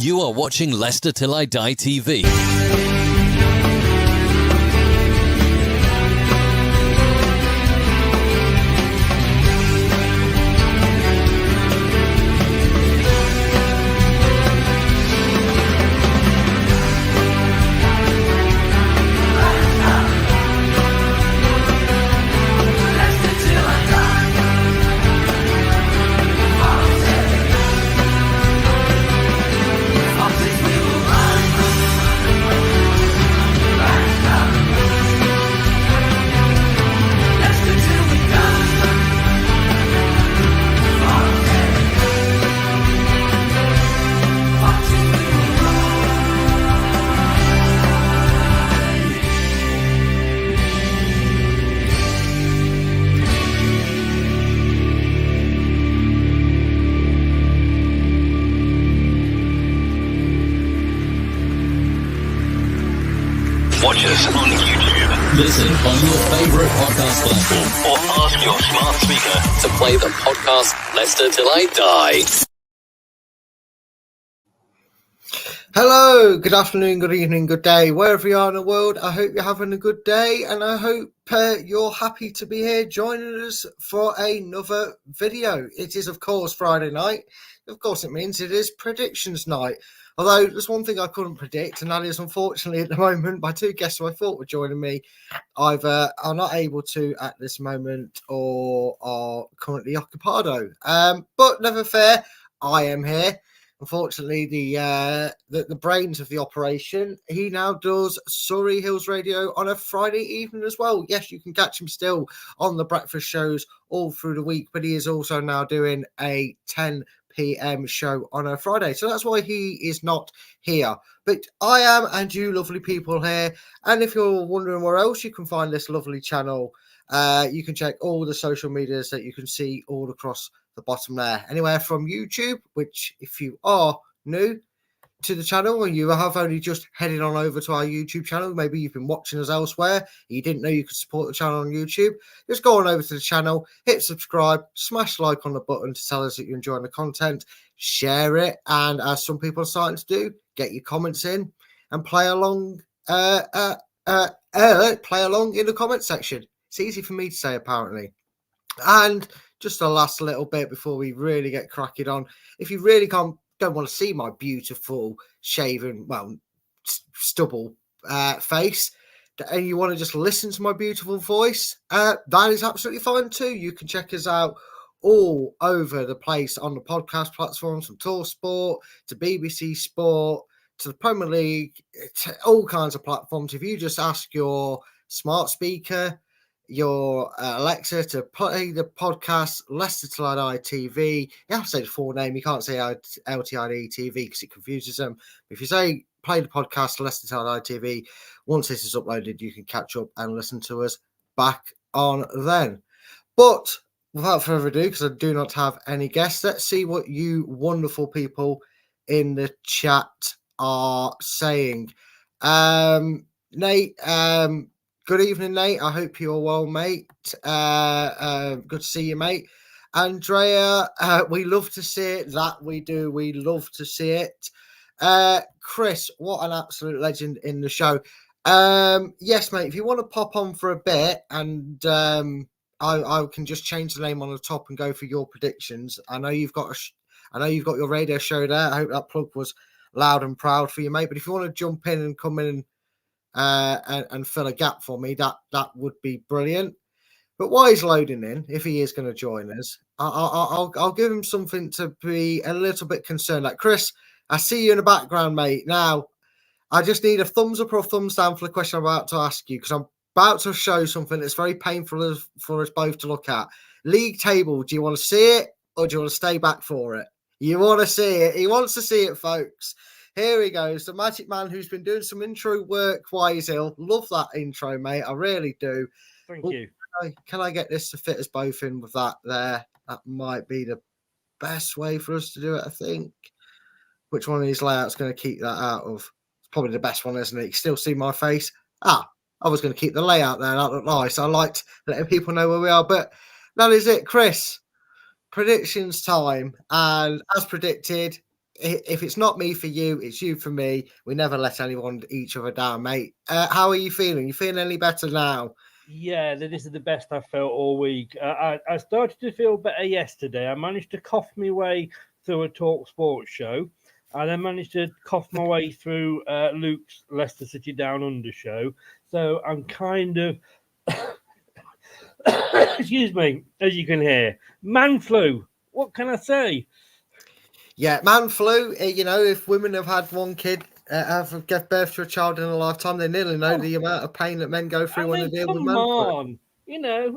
You are watching Leicester Till I Die TV. Watch us on YouTube. Listen on your favourite podcast platform. Or ask your smart speaker To play the podcast Leicester Till I Die. Hello, good afternoon, good evening, good day, wherever you are in the world. I hope you're having a good day, and I hope you're happy to be here joining us for another video. It is, of course, Friday night. Of course, it means it is predictions night. Although there's one thing I couldn't predict, and that is, unfortunately, at the moment, my two guests who I thought were joining me either are not able to at this moment or are currently occupado. But never fear, I am here. Unfortunately, the brains of the operation, he now does Surrey Hills Radio on a Friday evening as well. Yes, you can catch him still on the breakfast shows all through the week, but he is also now doing a 10 p.m. show on a Friday. So that's why he is not here. But I am, and you lovely people here. And if you're wondering where else you can find this lovely channel, you can check all the social medias that you can see all across the bottom there. Anywhere from YouTube, which if you are new to the channel or you have only just headed on over to our YouTube channel, maybe you've been watching us elsewhere, you didn't know you could support the channel on YouTube, just go on over to the channel, hit subscribe, smash like on the button to tell us that you're enjoying the content, share it, and as some people are starting to do, get your comments in and play along in the comment section. It's easy for me to say, apparently. And just a last little bit before we really get cracking on. If you really don't want to see my beautiful shaven, stubble face, and you want to just listen to my beautiful voice, that is absolutely fine too. You can check us out all over the place on the podcast platforms, from TalkSport to BBC Sport to the Premier League, to all kinds of platforms. If you just ask your smart speaker, your Alexa, to play the podcast Leicester Till I Die TV. You have to say the full name. You can't say LTID TV because it confuses them. If you say play the podcast Leicester Till I Die TV, once this is uploaded, you can catch up and listen to us back on then. But without further ado, because I do not have any guests, let's see what you wonderful people in the chat are saying. Nate, good evening, Nate. I hope you're well, mate. Good to see you, mate. Andrea, we love to see it. That we do. We love to see it. Chris, what an absolute legend in the show. Yes, mate, if you want to pop on for a bit and I can just change the name on the top and go for your predictions. I know you've got your radio show there. I hope that plug was loud and proud for you, mate. But if you want to jump in and come in and fill a gap for me, that would be brilliant. But while he's loading in, if he is going to join us, I'll give him something to be a little bit concerned at. Chris, I see you in the background, mate. Now, I just need a thumbs up or a thumbs down for the question I'm about to ask you, because I'm about to show something that's very painful for us both to look at. League table, do you want to see it or do you want to stay back for it? You want to see it. He wants to see it, folks. Here he goes, the magic man who's been doing some intro work while he's ill. Love that intro, mate. I really do. Thank you. Can I get this to fit us both in with that there? That might be the best way for us to do it, I think. Which one of these layouts going to keep that out of? It's probably the best one, isn't it? You can still see my face. I was going to keep the layout there. That looked nice. I liked letting people know where we are. But that is it, Chris. Predictions time. And as predicted, if it's not me for you, it's you for me. We never let anyone each other down, mate. How are you feeling? You feeling any better now? Yeah, this is the best I've felt all week. I started to feel better yesterday. I managed to cough my way through a Talk Sports show. I then managed to cough my way through Luke's Leicester City Down Under show. So I'm kind of, excuse me, as you can hear, man flu. What can I say? Yeah, man flu. You know, if women have had one kid, have give birth to a child in a lifetime, they nearly know the amount of pain that men go through when they deal with Come man flu. on.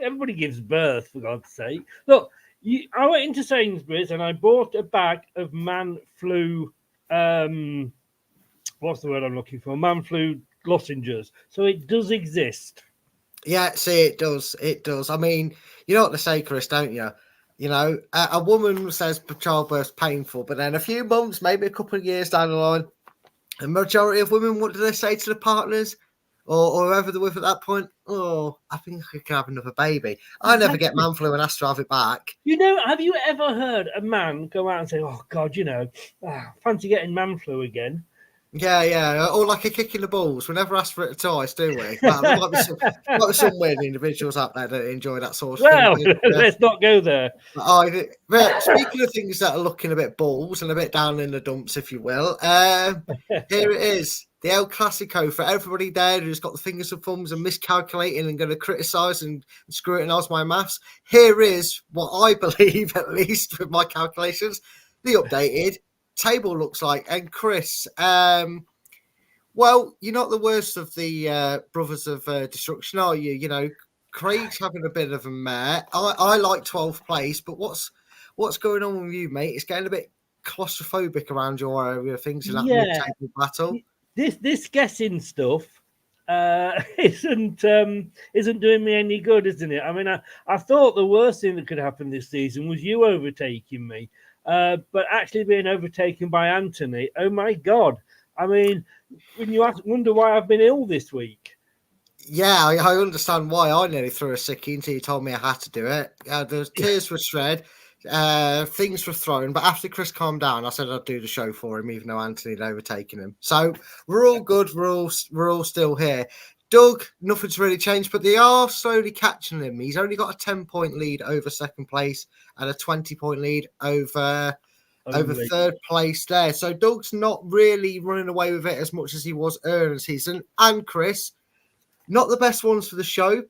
Everybody gives birth, for God's sake. Look, I went into Sainsbury's and I bought a bag of man flu. What's the word I'm looking for? Man flu lozenges. So it does exist. Yeah, see, it does. It does. I mean, you know what they say, Chris, don't you? You know, a woman says childbirth's painful, but then a few months, maybe a couple of years down the line, the majority of women, what do they say to the partners or whoever they're with at that point? Oh, I think I can have another baby. I never get man flu and ask to have it back. Have you ever heard a man go out and say, "Oh God, fancy getting man flu again"? Yeah, or like a kick in the balls. We never ask for it twice, do we? Well, there might be some weird individuals out there that enjoy that sort of thing. Well, let's not go there. But speaking of things that are looking a bit balls and a bit down in the dumps, if you will, here it is. The El Clasico for everybody there who's got the fingers and thumbs and miscalculating and going to criticise and scrutinise my maths. Here is what I believe, at least with my calculations, the updated table looks like. And Chris, well, you're not the worst of the brothers of destruction, are you? You know, Craig's having a bit of a mare. I like 12th place, but what's going on with you, mate? It's getting a bit claustrophobic around your area of things in that mid-table battle. This guessing stuff isn't doing me any good, isn't it? I mean, I thought the worst thing that could happen this season was you overtaking me. But actually being overtaken by Anthony, oh my God. I mean, when you wonder why I've been ill this week. Yeah, I understand why I nearly threw a sickie until you told me I had to do it. The tears were shed, things were thrown, but after Chris calmed down, I said I'd do the show for him, even though Anthony had overtaken him. So we're all good. We're all still here. Doug, nothing's really changed, but they are slowly catching him. He's only got a 10-point lead over second place and a 20-point lead over third place there. So Doug's not really running away with it as much as he was earlier in the season. And Chris, not the best ones for the show,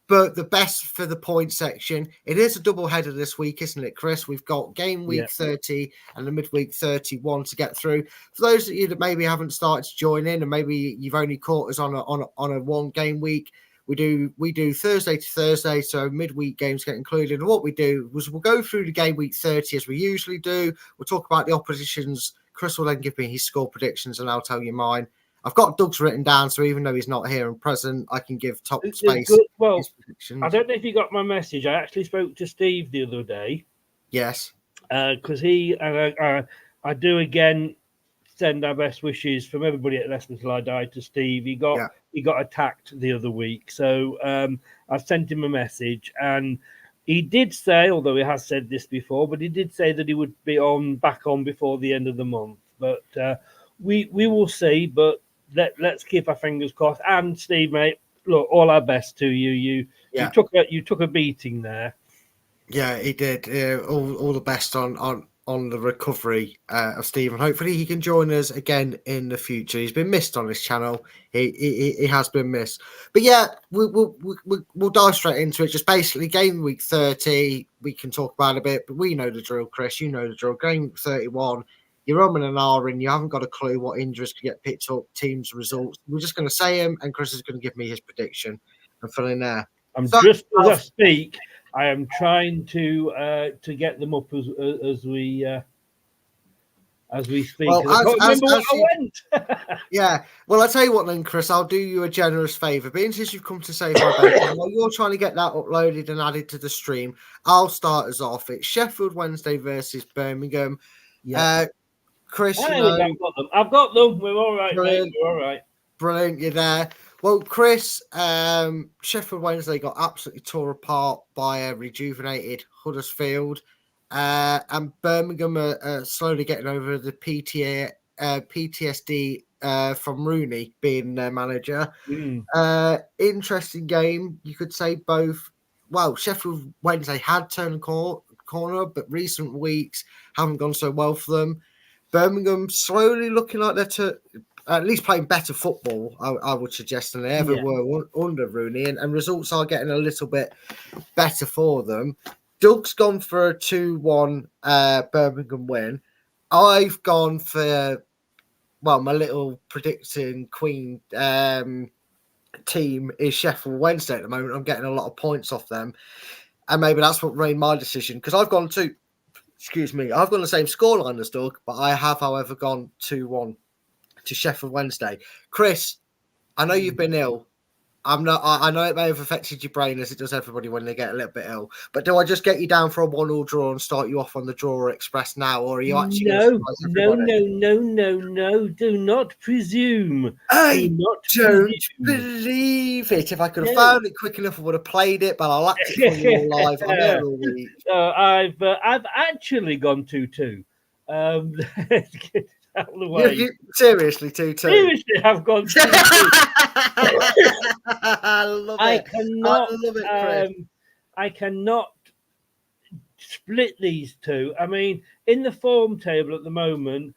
but the best for the point section. It is a double header this week, isn't it, Chris? We've got game week 30 and the midweek 31 to get through. For those of you that maybe haven't started to join in and maybe you've only caught us on a one game week, we do Thursday to Thursday, so midweek games get included. And what we do was we'll go through the game week 30 as we usually do. We'll talk about the oppositions. Chris will then give me his score predictions and I'll tell you mine. I've got Doug's written down, so even though he's not here and present, I can give top space. Well, I don't know if you got my message. I actually spoke to Steve the other day. Yes. Because he and I do again send our best wishes from everybody at Leicester Till I Die to Steve. He got attacked the other week, so I sent him a message, and he did say, although he has said this before, but he did say that he would be back on before the end of the month. But we will see. But let's keep our fingers crossed. And Steve, mate, look, all our best to you. You took a beating there. Yeah, he did. All the best on the recovery of Steve, and hopefully he can join us again in the future. He's been missed on this channel. He has been missed. But yeah, we'll dive straight into it. Just basically game week 30, we can talk about a bit, but we know the drill, Chris. You know the drill. Game week 31, you're umming and ahhing. You haven't got a clue what injuries could get picked up, teams' results. We're just going to say them, and Chris is going to give me his prediction. I'm filling there. Just as I speak, I am trying to get them up as we speak. Well, I can't remember where I went. Yeah. Well, I'll tell you what then, Chris, I'll do you a generous favour. Being since you've come to save my bacon, while you're trying to get that uploaded and added to the stream, I'll start us off. It's Sheffield Wednesday versus Birmingham. Yeah. Chris, I've got them. We're all right, mate. We're all right. Brilliant, you're there. Well, Chris, Sheffield Wednesday got absolutely tore apart by a rejuvenated Huddersfield. and Birmingham are slowly getting over the PTSD from Rooney being their manager. Interesting game, you could say. Both, well, Sheffield Wednesday had turned the corner, but recent weeks haven't gone so well for them. Birmingham slowly looking like they're at least playing better football, I would suggest, than they ever were under Rooney, and results are getting a little bit better for them. Doug's gone for a 2-1 Birmingham win. I've gone for, well, my little predicting queen team is Sheffield Wednesday at the moment. I'm getting a lot of points off them, and maybe that's what made my decision, because I've gone the same scoreline as Doug, but I have, however, gone 2-1 to Sheffield Wednesday. Chris, I know you've been ill. I know it may have affected your brain, as it does everybody when they get a little bit ill. But do I just get you down for a 1-1 draw and start you off on the draw express now, or are you actually No. Do not presume. I don't believe it. If I could have found it quick enough, I would have played it. But I'll actually put you all live. I'm there all week. I've actually gone 2-2. Let's get out of the way. Seriously, 2-2. Seriously, I've gone 2-2. I love it. Chris. I cannot split these two. I mean, in the form table at the moment,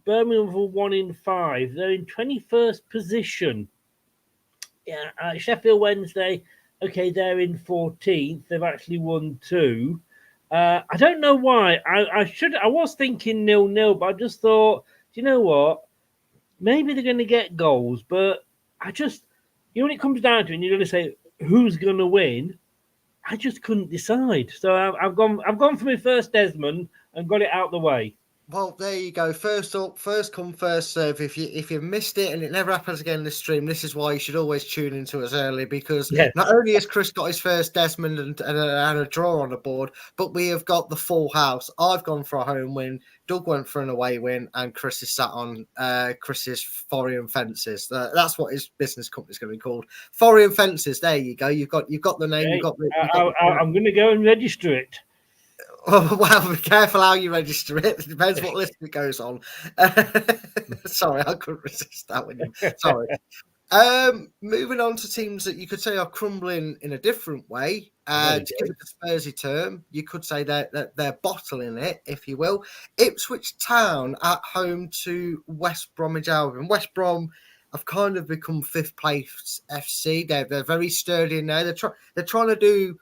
Birmingham are 1 in 5. They're in 21st position. Yeah, Sheffield Wednesday, okay, they're in 14th. They've actually won 2. I don't know why. I was thinking 0-0, but I just thought, do you know what? Maybe they're going to get goals, but when it comes down to it, and you're going to say who's going to win, I just couldn't decide. So I've gone for my first Desmond and got it out the way. Well, there you go. First up, first come, first serve. If you missed it and it never happens again in the stream, this is why you should always tune into us early, because not only has Chris got his first Desmond and a draw on the board, but we have got the full house. I've gone for a home win. Doug went for an away win, and Chris is sat on Chris's Foreign Fences. That's what his business company is going to be called. Foreign Fences. There you go. You've got the name. Okay. I'm going to go and register it. Oh, well, be careful how you register it. It depends what list it goes on. Sorry, I couldn't resist that one. Sorry. Moving on to teams that you could say are crumbling in a different way. To give it a Spursy term, you could say they're bottling it, if you will. Ipswich Town at home to West Bromwich Albion. West Brom have kind of become 5th place FC. They're very sturdy in there. They're trying to do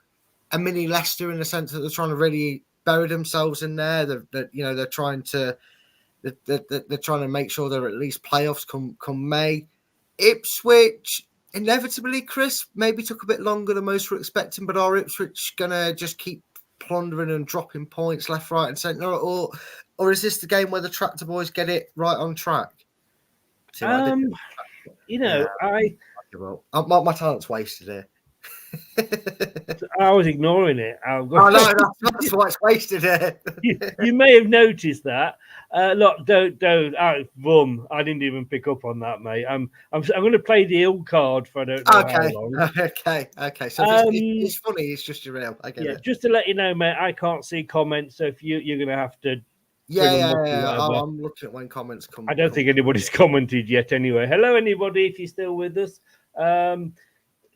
a mini Leicester in the sense that they're trying to really bury themselves in there. They're trying to make sure they're at least playoffs come May. Ipswich inevitably, Chris, maybe took a bit longer than most were expecting, but are Ipswich gonna just keep plundering and dropping points left, right, and centre, or is this the game where the Tractor Boys get it right on track? My talent's wasted here. I was ignoring it. That's why it's wasted here. You may have noticed that. Look, don't. Boom! I didn't even pick up on that, mate. I'm going to play the ill card for I don't know how long. Okay. So it's funny. It's just your real. I get it. Just to let you know, mate. I can't see comments, so if you're going to have to. I'm looking at when comments come. I don't think anybody's commented yet. Anyway, hello, anybody, if you're still with us.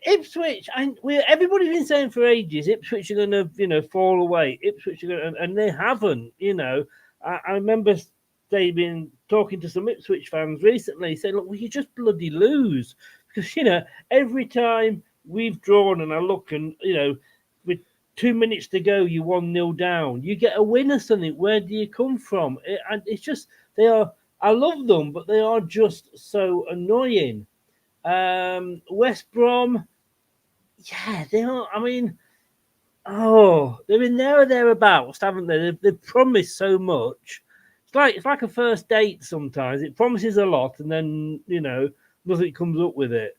Ipswich, everybody's been saying for ages, Ipswich are going to, fall away. Ipswich are going to, and they haven't. I remember they've been talking to some Ipswich fans recently, saying, "Look, you just bloody lose," because every time we've drawn, and I look, and with 2 minutes to go, you're 1-0 down. You get a win or something. Where do you come from? It's just they are. I love them, but they are just so annoying. West Brom. Yeah, they are. I mean, they're in there or thereabouts, haven't they? They've promised so much. It's like a first date sometimes. It promises a lot, and then nothing comes up with it.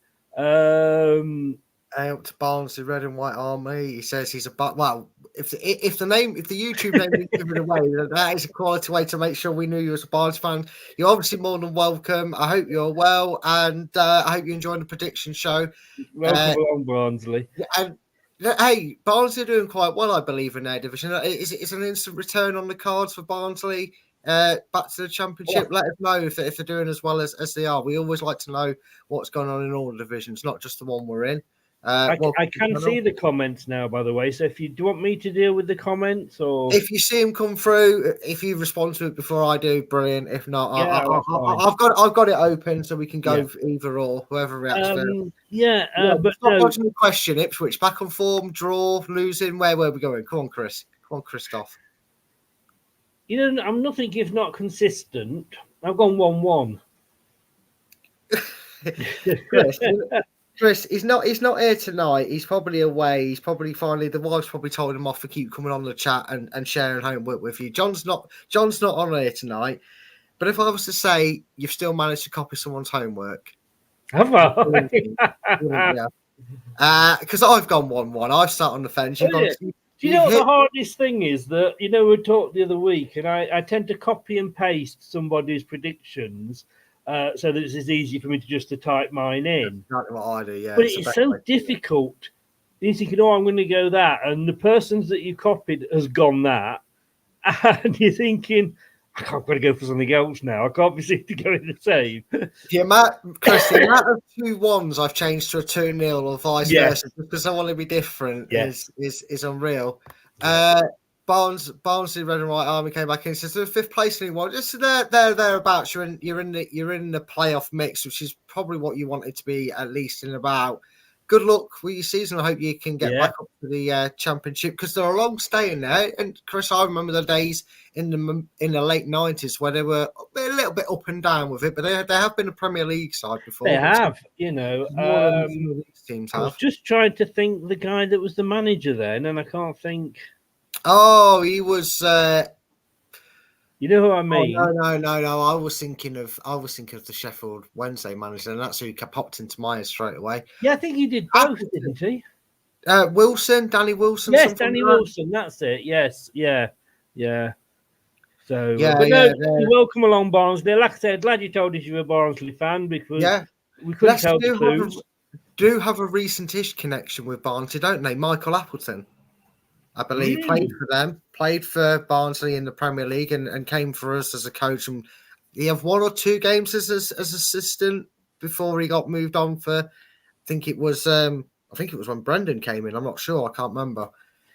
Out to Barnes, the Red and White Army. He says he's if the YouTube name is given away, that is a quality way to make sure we knew you was a Barnes fan. You're obviously more than welcome. I hope you're well, and I hope you enjoyed the prediction show. Welcome along, Barnsley. And Hey, Barnsley are doing quite well, I believe, in their division. It's an instant return on the cards for Barnsley back to the Championship. Let us know if they're doing as well as they are. We always like to know what's going on in all the divisions, not just the one we're in. I can see the comments now, by the way. So do you want me to deal with the comments, or if you see them come through, if you respond to it before I do, brilliant. If not, I've got it open so we can go either or, whoever reacts first. But stop watching the question. Ipswich back on form, draw, losing. Where were we going? Come on, Chris. Come on, Christoph. I'm nothing if not consistent. I've gone 1-1. Chris, he's not here tonight. He's probably away. He's probably the wife's probably told him off for keep coming on the chat and sharing homework with you. John's not on here tonight. But if I was to say you've still managed to copy someone's homework, have I? Because I've gone 1-1. I've sat on the fence. Do you know what the hardest thing is? That we talked the other week, and I tend to copy and paste somebody's predictions. So that it's easy for me to type mine in. That's exactly what I do, yeah. But it's so difficult. You're thinking, I'm going to go that. And the persons that you copied has gone that. And you're thinking, I've got to go for something else now. I can't be seen to go in the same. The amount of 2 1s I've changed to a 2-0 or vice versa because I want to be different is unreal. Barnsley Red and White Army came back in and says the 5th place anyone. Just thereabouts. You're in the playoff mix, which is probably what you wanted to be at least in about. Good luck with your season. I hope you can get back up to the Championship because they're a long stay in there. And Chris, I remember the days in the late 90s where they were a little bit up and down with it, but they have been a Premier League side before. They have, I was just trying to think the guy that was the manager then, and I can't think. Oh, he was. You know who I mean? Oh, no. I was thinking of the Sheffield Wednesday manager, and that's who popped into my head straight away. Yeah, I think he did both, didn't he? Wilson, Danny Wilson. Yes, Danny Wilson. That's it. Yes, yeah. So, you're welcome along, Barnsley. Like I said, glad you told us you were a Barnsley fan because we couldn't tell the clues. Do have a recent-ish connection with Barnsley, don't they? Michael Appleton, I believe, played for Barnsley in the Premier League and came for us as a coach. And he had 1 or 2 games as assistant before he got moved on for. I think it was when Brendan came in. I'm not sure. I can't remember.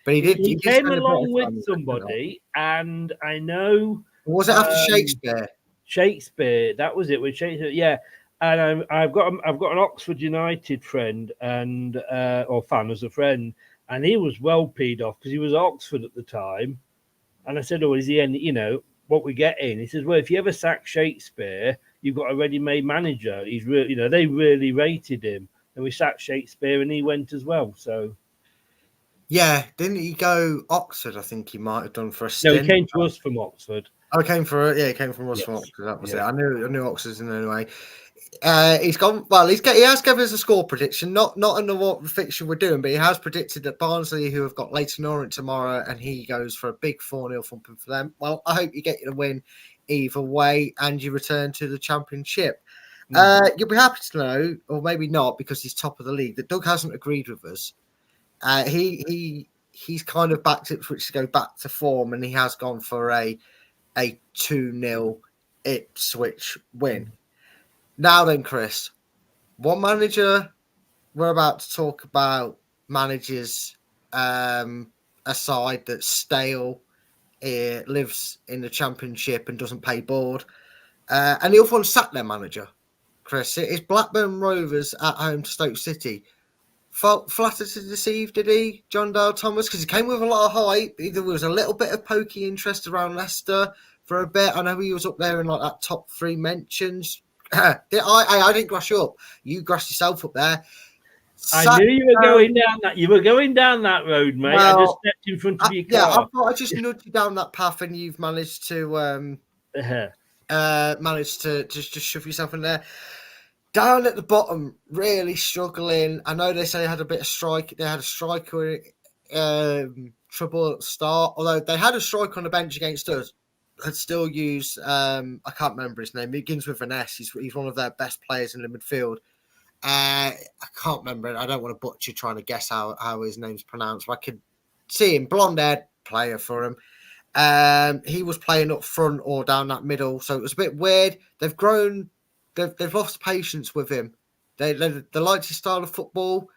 But he did. He came along with somebody, and I know. Was it after Shakespeare? Shakespeare, that was it with Shakespeare. Yeah, and I've got an Oxford United friend or fan as a friend. And he was well peed off because he was at Oxford at the time. And I said, is he any, what we get in? He says, well, if you ever sack Shakespeare, you've got a ready-made manager. He's really, they really rated him. And we sacked Shakespeare and he went as well. So. Yeah, didn't he go Oxford? I think he might have done for a stint. No, he came to us from Oxford. Oh, he came from us from Oxford. That was it. I knew Oxford's in any way. He's gone. Well, he has given us a score prediction, not under what fiction we're doing, but he has predicted that Barnsley, who have got Leyton Orient tomorrow, and he goes for a big 4-0 thumping for them. Well, I hope you get the win either way, and you return to the Championship. You'll be happy to know, or maybe not, because he's top of the league, that Doug hasn't agreed with us. He's kind of backed Ipswich to go back to form, and he has gone for a 2-0 Ipswich win. Now then, Chris, one manager we're about to talk about manages a side that's stale, lives in the Championship and doesn't pay board. And the other one sacked their manager, Chris. It is Blackburn Rovers at home to Stoke City. Flattered to deceive, did he, John Dale Thomas? Because he came with a lot of hype. There was a little bit of pokey interest around Leicester for a bit. I know he was up there in like that top 3 mentions. I didn't grass you up. You grassed yourself up there. I knew you were going down that. You were going down that road, mate. Well, I just stepped in front of your car. Yeah, I thought I just nudged you down that path, and you've managed to just shove yourself in there. Down at the bottom, really struggling. I know they say they had a bit of strike. They had a striker trouble at the start, although they had a striker on the bench against us. Had still used I can't remember his name. It begins with an S. He's one of their best players in the midfield. I can't remember it. I don't want to butcher trying to guess how his name's pronounced. But I could see him, blonde-haired player for him. He was playing up front or down that middle, so it was a bit weird. They've grown, they've lost patience with him. They like his style of football.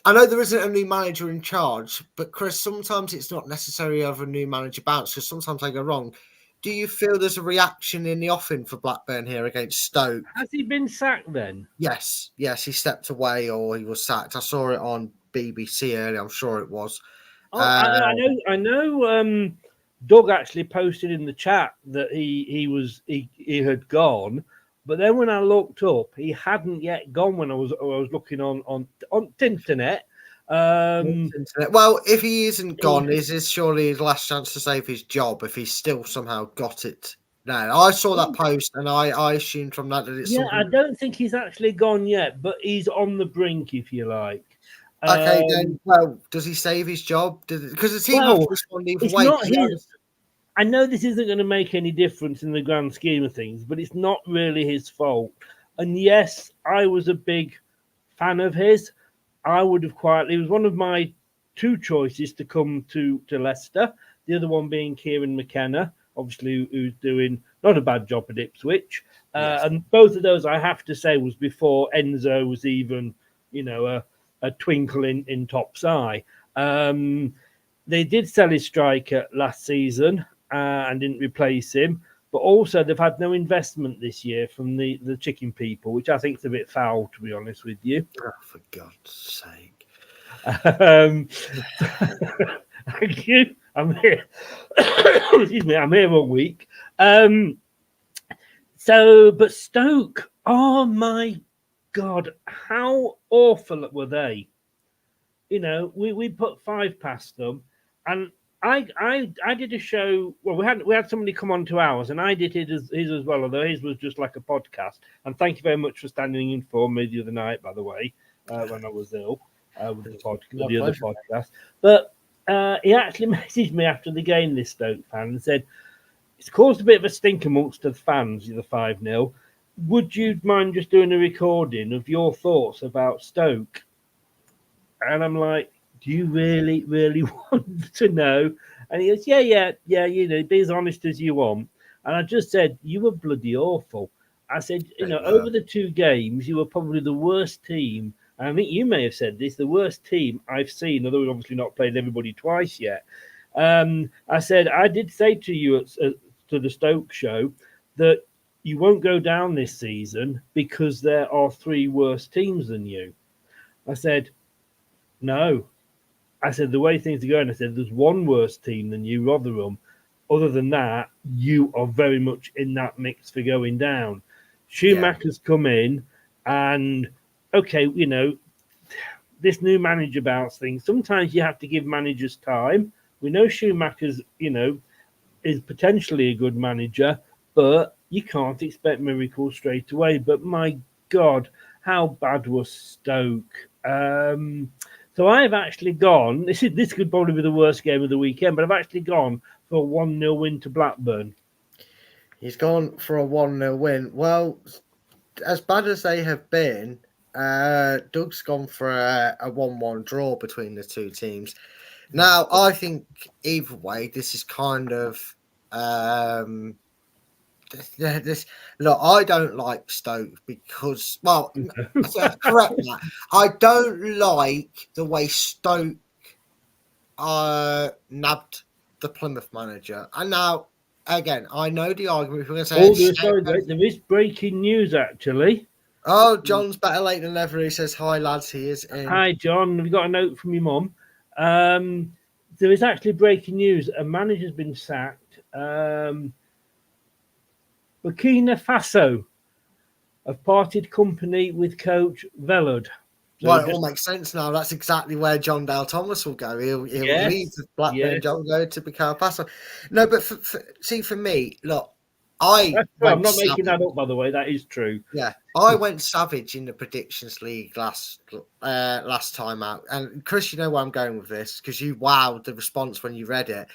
I know there isn't a new manager in charge, but Chris, sometimes it's not necessary of a new manager bounce because sometimes they go wrong. Do you feel there's a reaction in the offing for Blackburn here against Stoke? Has he been sacked then? Yes, he stepped away or he was sacked. I saw it on BBC earlier. I'm sure it was. Oh, I know. Doug actually posted in the chat that he had gone, but then when I looked up, he hadn't yet gone. When I was looking on internet. Well, if he isn't gone, is this surely his last chance to save his job? If he's still somehow got it now, I saw that post and I assumed from that it's something. I don't think he's actually gone yet, but he's on the brink, if you like. Okay, then. Well, does he save his job? Because the team have to respond either way. Not his, I know this isn't going to make any difference in the grand scheme of things, but it's not really his fault. And yes, I was a big fan of his. I would have quietly. It was one of my two choices to come to Leicester. The other one being Kieran McKenna, obviously, who's doing not a bad job at Ipswich. Yes. And both of those, I have to say, was before Enzo was even, a twinkle in Top's eye. They did sell his striker last season and didn't replace him. But also, they've had no investment this year from the chicken people, which I think is a bit foul, to be honest with you. Oh, for God's sake. Thank you. I'm here. Excuse me, I'm here all week. But Stoke, oh my God, how awful were they? We put 5 past them, and I did a show. Well, we had somebody come on to ours, and I did his as well. Although his was just like a podcast. And thank you very much for standing in for me the other night, by the way, when I was ill with the other podcast. But he actually messaged me after the game, this Stoke fan, and said it's caused a bit of a stink amongst the fans. The 5-0. Would you mind just doing a recording of your thoughts about Stoke? And I'm like, do you really, really want to know? And he goes, yeah, be as honest as you want. And I just said, you were bloody awful. I said, over the 2 games, you were probably the worst team. And I think you may have said this, the worst team I've seen, although we've obviously not played everybody twice yet. I said, I did say to you to the Stoke show that you won't go down this season because there are 3 worse teams than you. I said, no. I said, the way things are going, I said, there's 1 worse team than you, Rotherham. Other than that, you are very much in that mix for going down. Schumacher's come in and, okay, this new manager bounce thing, sometimes you have to give managers time. We know Schumacher's, is potentially a good manager, but you can't expect miracles straight away. But my God, how bad was Stoke? So I've actually gone. This could probably be the worst game of the weekend, but I've actually gone for a 1-0 win to Blackburn. He's gone for a 1-0 win. Well, as bad as they have been, Doug's gone for a 1-1 draw between the 2 teams. Now, I think either way, this is kind of look. I don't like Stoke because, well, correct that. I don't like the way Stoke nabbed the Plymouth manager. And now, again, I know the argument. If we're going to say, there is breaking news actually. Oh, John's better late than never. He says, "Hi lads, he is in." Hi, John. Have you got a note from your mum? There is actually breaking news. A manager's been sacked. Burkina Faso have parted company with coach Velud. So well, it all makes sense now. That's exactly where John Dale Thomas will go. He'll leave the Blackburn. John go to Burkina Faso. No, but for me, look, I'm not making that up, by the way. That is true. Yeah, I went savage in the predictions league last time out. And Chris, you know where I'm going with this because you wowed the response when you read it.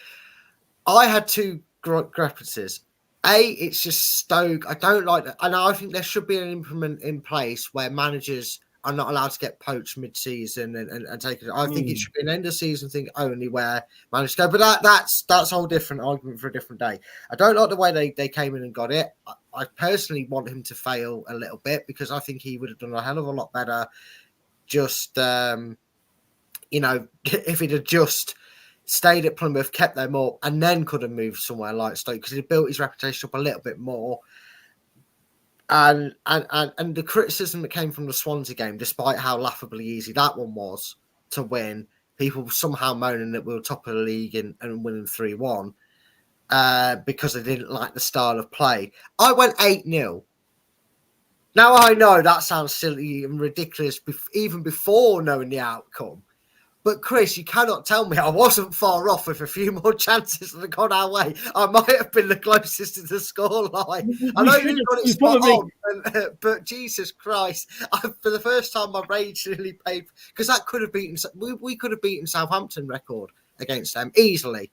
I had 2 discrepancies. It's just Stoke. I don't like that. And I think there should be an implement in place where managers are not allowed to get poached mid-season and take it. I think it should be an end-of-season thing only where managers go. But that's a whole different argument for a different day. I don't like the way they came in and got it. I personally want him to fail a little bit because I think he would have done a hell of a lot better just, if he'd have just stayed at Plymouth, kept them up, and then could have moved somewhere like Stoke because he built his reputation up a little bit more. And the criticism that came from the Swansea game, despite how laughably easy that one was to win, people somehow moaning that we were top of the league and winning 3-1 because they didn't like the style of play. I went 8-0. Now I know that sounds silly and ridiculous even before knowing the outcome. But Chris, you cannot tell me I wasn't far off with a few more chances that had gone our way. I might have been the closest to the scoreline. I know you got it spot on, but Jesus Christ, for the first time, my rage really paid because that could have beaten. We could have beaten Southampton record against them easily.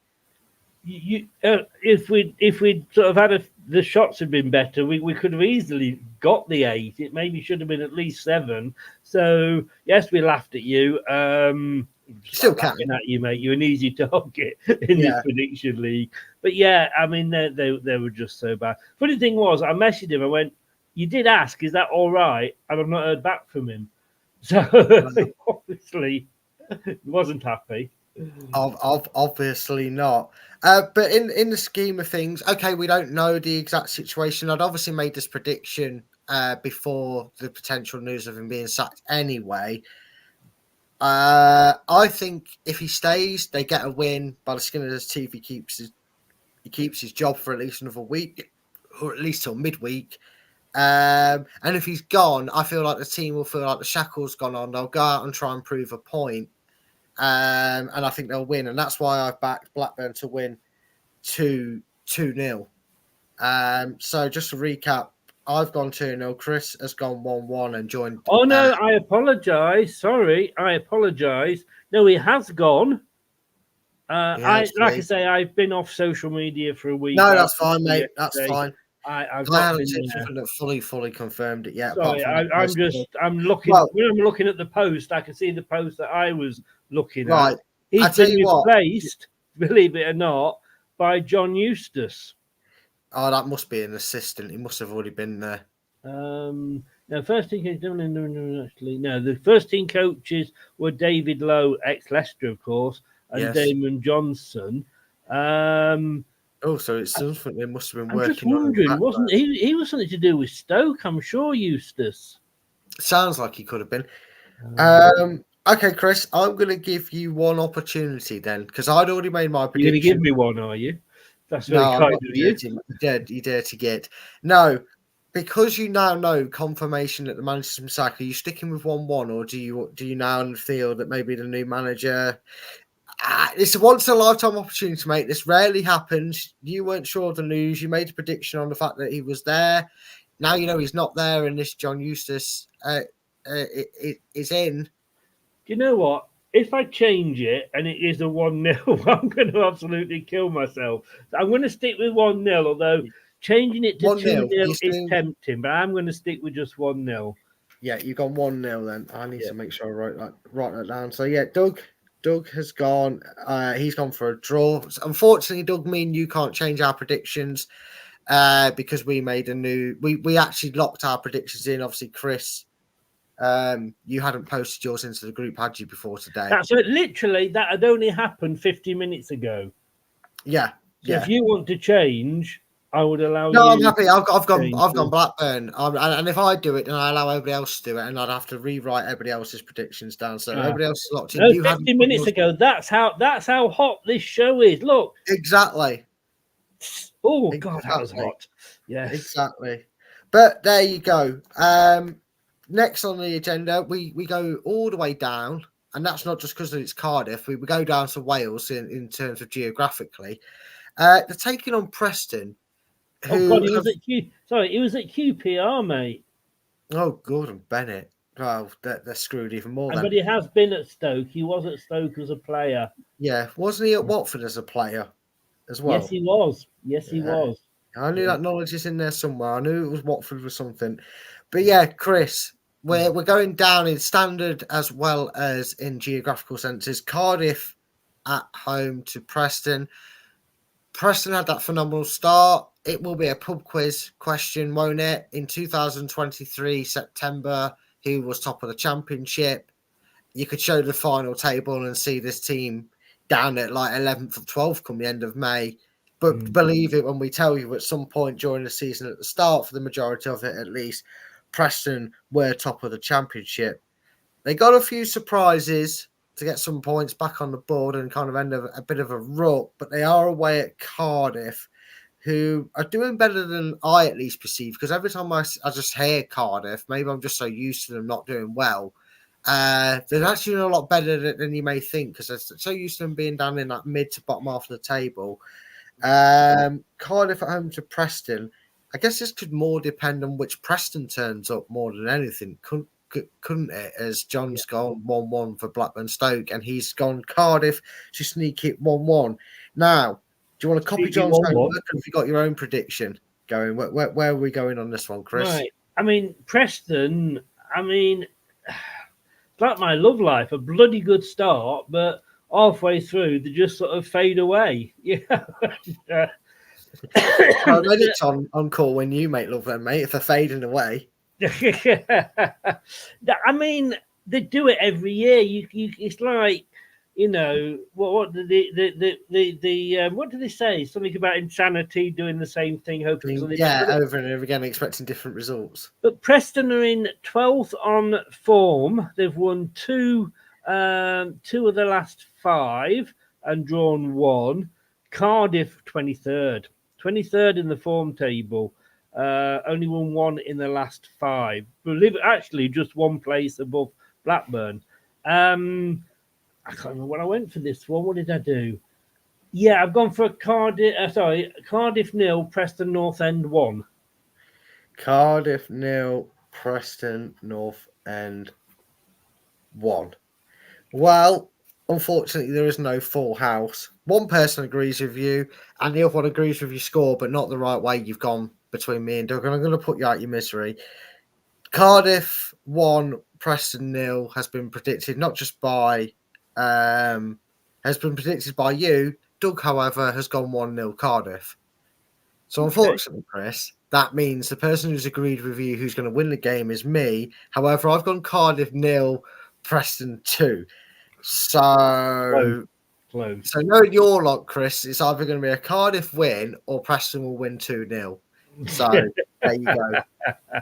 If we'd sort of had the shots had been better, we could have easily got the 8. It maybe should have been at least 7. So yes, we laughed at you. Still laughing at you, mate. You're an easy target in this prediction league. But yeah, I mean, they were just so bad. Funny thing was, I messaged him. I went, "You did ask, is that all right?" And I've not heard back from him. So obviously, he wasn't happy. Obviously not. But in the scheme of things, okay, we don't know the exact situation. I'd obviously made this prediction before the potential news of him being sacked anyway. I think if he stays, they get a win by the skin of his teeth. He keeps his job for at least another week, or at least till midweek. And if he's gone, I feel like the team will feel like the shackle's gone on. They'll go out and try and prove a point. And I think they'll win. And that's why I've backed Blackburn to win 2-0. So just to recap, I've gone 2-0. Chris has gone 1-1 and joined. Oh, no, I apologise. Sorry, I apologise. No, he has gone. Like I say, I've been off social media for a week. No, that's fine, mate. That's fine. I haven't seen something that fully confirmed it yet. Sorry, I'm looking. When I'm looking at the post, I can see the post that I was looking at. He's been replaced, believe it or not, by John Eustace. Oh, that must be an assistant. He must have already been there. No, first team actually. No, the first team coaches were David Lowe, ex-Leicester, of course, and Damon Johnson. So it's something they must have been I'm working just wondering, on. Wasn't he was something to do with Stoke, I'm sure, Eustace. Sounds like he could have been. Okay, Chris, I'm going to give you one opportunity then, because I'd already made my prediction. You're going to give me one, are you? That's very kind of you. You dare to get. No, because you now know confirmation that the manager's been sacked, are you sticking with 1-1, or do you now feel that maybe the new manager... it's a once-in-a-lifetime opportunity, mate. This rarely happens. You weren't sure of the news. You made a prediction on the fact that he was there. Now you know he's not there, and this John Eustace is in. Do you know what? If I change it and it is a 1-0, I'm going to absolutely kill myself. I'm going to stick with 1-0, although changing it to 2-0 is tempting, but I'm going to stick with just 1-0. Yeah, you've gone 1-0 then. I need to make sure I write that down. So, yeah, Doug has gone. He's gone for a draw. Unfortunately, Doug, me and you can't change our predictions because we made a new... We actually locked our predictions in. Obviously, Chris... you hadn't posted yours into the group, had you, before today? That's it. Literally, that had only happened 50 minutes ago. Yeah. So if you want to change, I would allow you. No, I'm happy. I've gone Blackburn, and if I do it, then I allow everybody else to do it, and I'd have to rewrite everybody else's predictions down. So everybody else is locked in. No, 50 minutes ago. That's how hot this show is. Look. Exactly. Oh God, that was hot. Yeah. Exactly. But there you go. Next on the agenda, we go all the way down, and that's not just because it's Cardiff. We go down to Wales in terms of geographically. They're taking on Preston. Oh God, it was at QPR, mate. Oh, Gordon Bennett. Well, they're screwed even more. But he has been at Stoke. He was at Stoke as a player. Yeah, wasn't he at Watford as a player as well? Yes, he was. Yes, he was. I knew that knowledge is in there somewhere. I knew it was Watford or something. But yeah, Chris, we're going down in standard as well as in geographical senses. Cardiff at home to Preston. Preston had that phenomenal start. It will be a pub quiz question, won't it? In 2023, September, who was top of the championship? You could show the final table and see this team down at like 11th or 12th come the end of May. But believe it when we tell you at some point during the season, at the start, for the majority of it at least, Preston were top of the championship. They got a few surprises to get some points back on the board and kind of end a bit of a rut, but they are away at Cardiff, who are doing better than I at least perceive, because every time I just hear Cardiff, maybe I'm just so used to them not doing well. They're actually doing a lot better than you may think, because they're so used to them being down in that mid to bottom half of the table. Cardiff at home to Preston. I guess this could more depend on which Preston turns up more than anything, couldn't it? As John's gone 1-1 for Blackburn Stoke, and he's gone Cardiff to sneak it 1-1. Now, do you want to copy John's homework, or have you got your own prediction going? Where are we going on this one, Chris? Right. I mean, Preston, it's like my love life, a bloody good start, but halfway through, they just sort of fade away. Yeah. Well, then it's on call when you make love them, mate, if they're fading away. I mean, they do it every year. It's like, what did what did they say? Something about insanity, doing the same thing, hoping. Over and over again, expecting different results. But Preston are in 12th on form. They've won two of the last 5 and drawn 1. Cardiff 23rd in the form table. Only won 1 in the last 5. Believe it, actually, just 1 place above Blackburn. I can't remember what I went for this one. What did I do? Yeah, I've gone for Cardiff 0, Preston North End 1. Cardiff 0, Preston North End 1. Well, unfortunately, there is no full house. One person agrees with you, and the other one agrees with your score, but not the right way you've gone between me and Doug. And I'm going to put you out your misery. Cardiff 1, Preston 0 has been predicted not just by you. Doug, however, has gone 1-0 Cardiff. So unfortunately, Chris, that means the person who's agreed with you who's going to win the game is me. However, I've gone Cardiff 0, Preston 2. So Close. So knowing your lot, Chris, it's either going to be a Cardiff win or Preston will win 2-0. So there you go.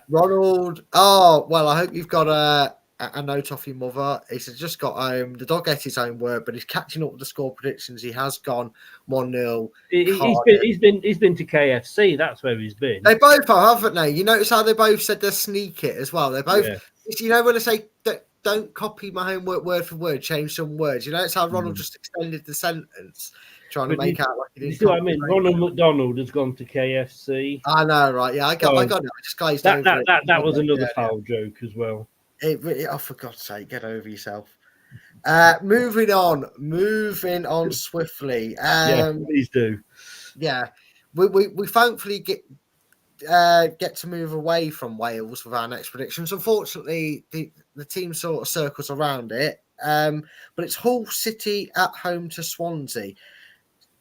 Ronald, I hope you've got a note off your mother. He's just got home. The dog ate his own word, but he's catching up with the score predictions. He has gone 1-0. He's been to KFC. That's where he's been. They both have, haven't they? You notice how they both said they'll sneak it as well. They're both, when they say don't copy my homework word for word, change some words. You know, it's how Ronald just extended the sentence, trying to make out like he didn't. You see what I mean? Ronald McDonald has gone to KFC. I know, right? Yeah, I got it. I just glazed over it. That was another foul joke as well. For God's sake, get over yourself. Moving on swiftly. Please do. Yeah, we thankfully get to move away from Wales with our next predictions. Unfortunately, the team sort of circles around it. But it's Hull City at home to Swansea.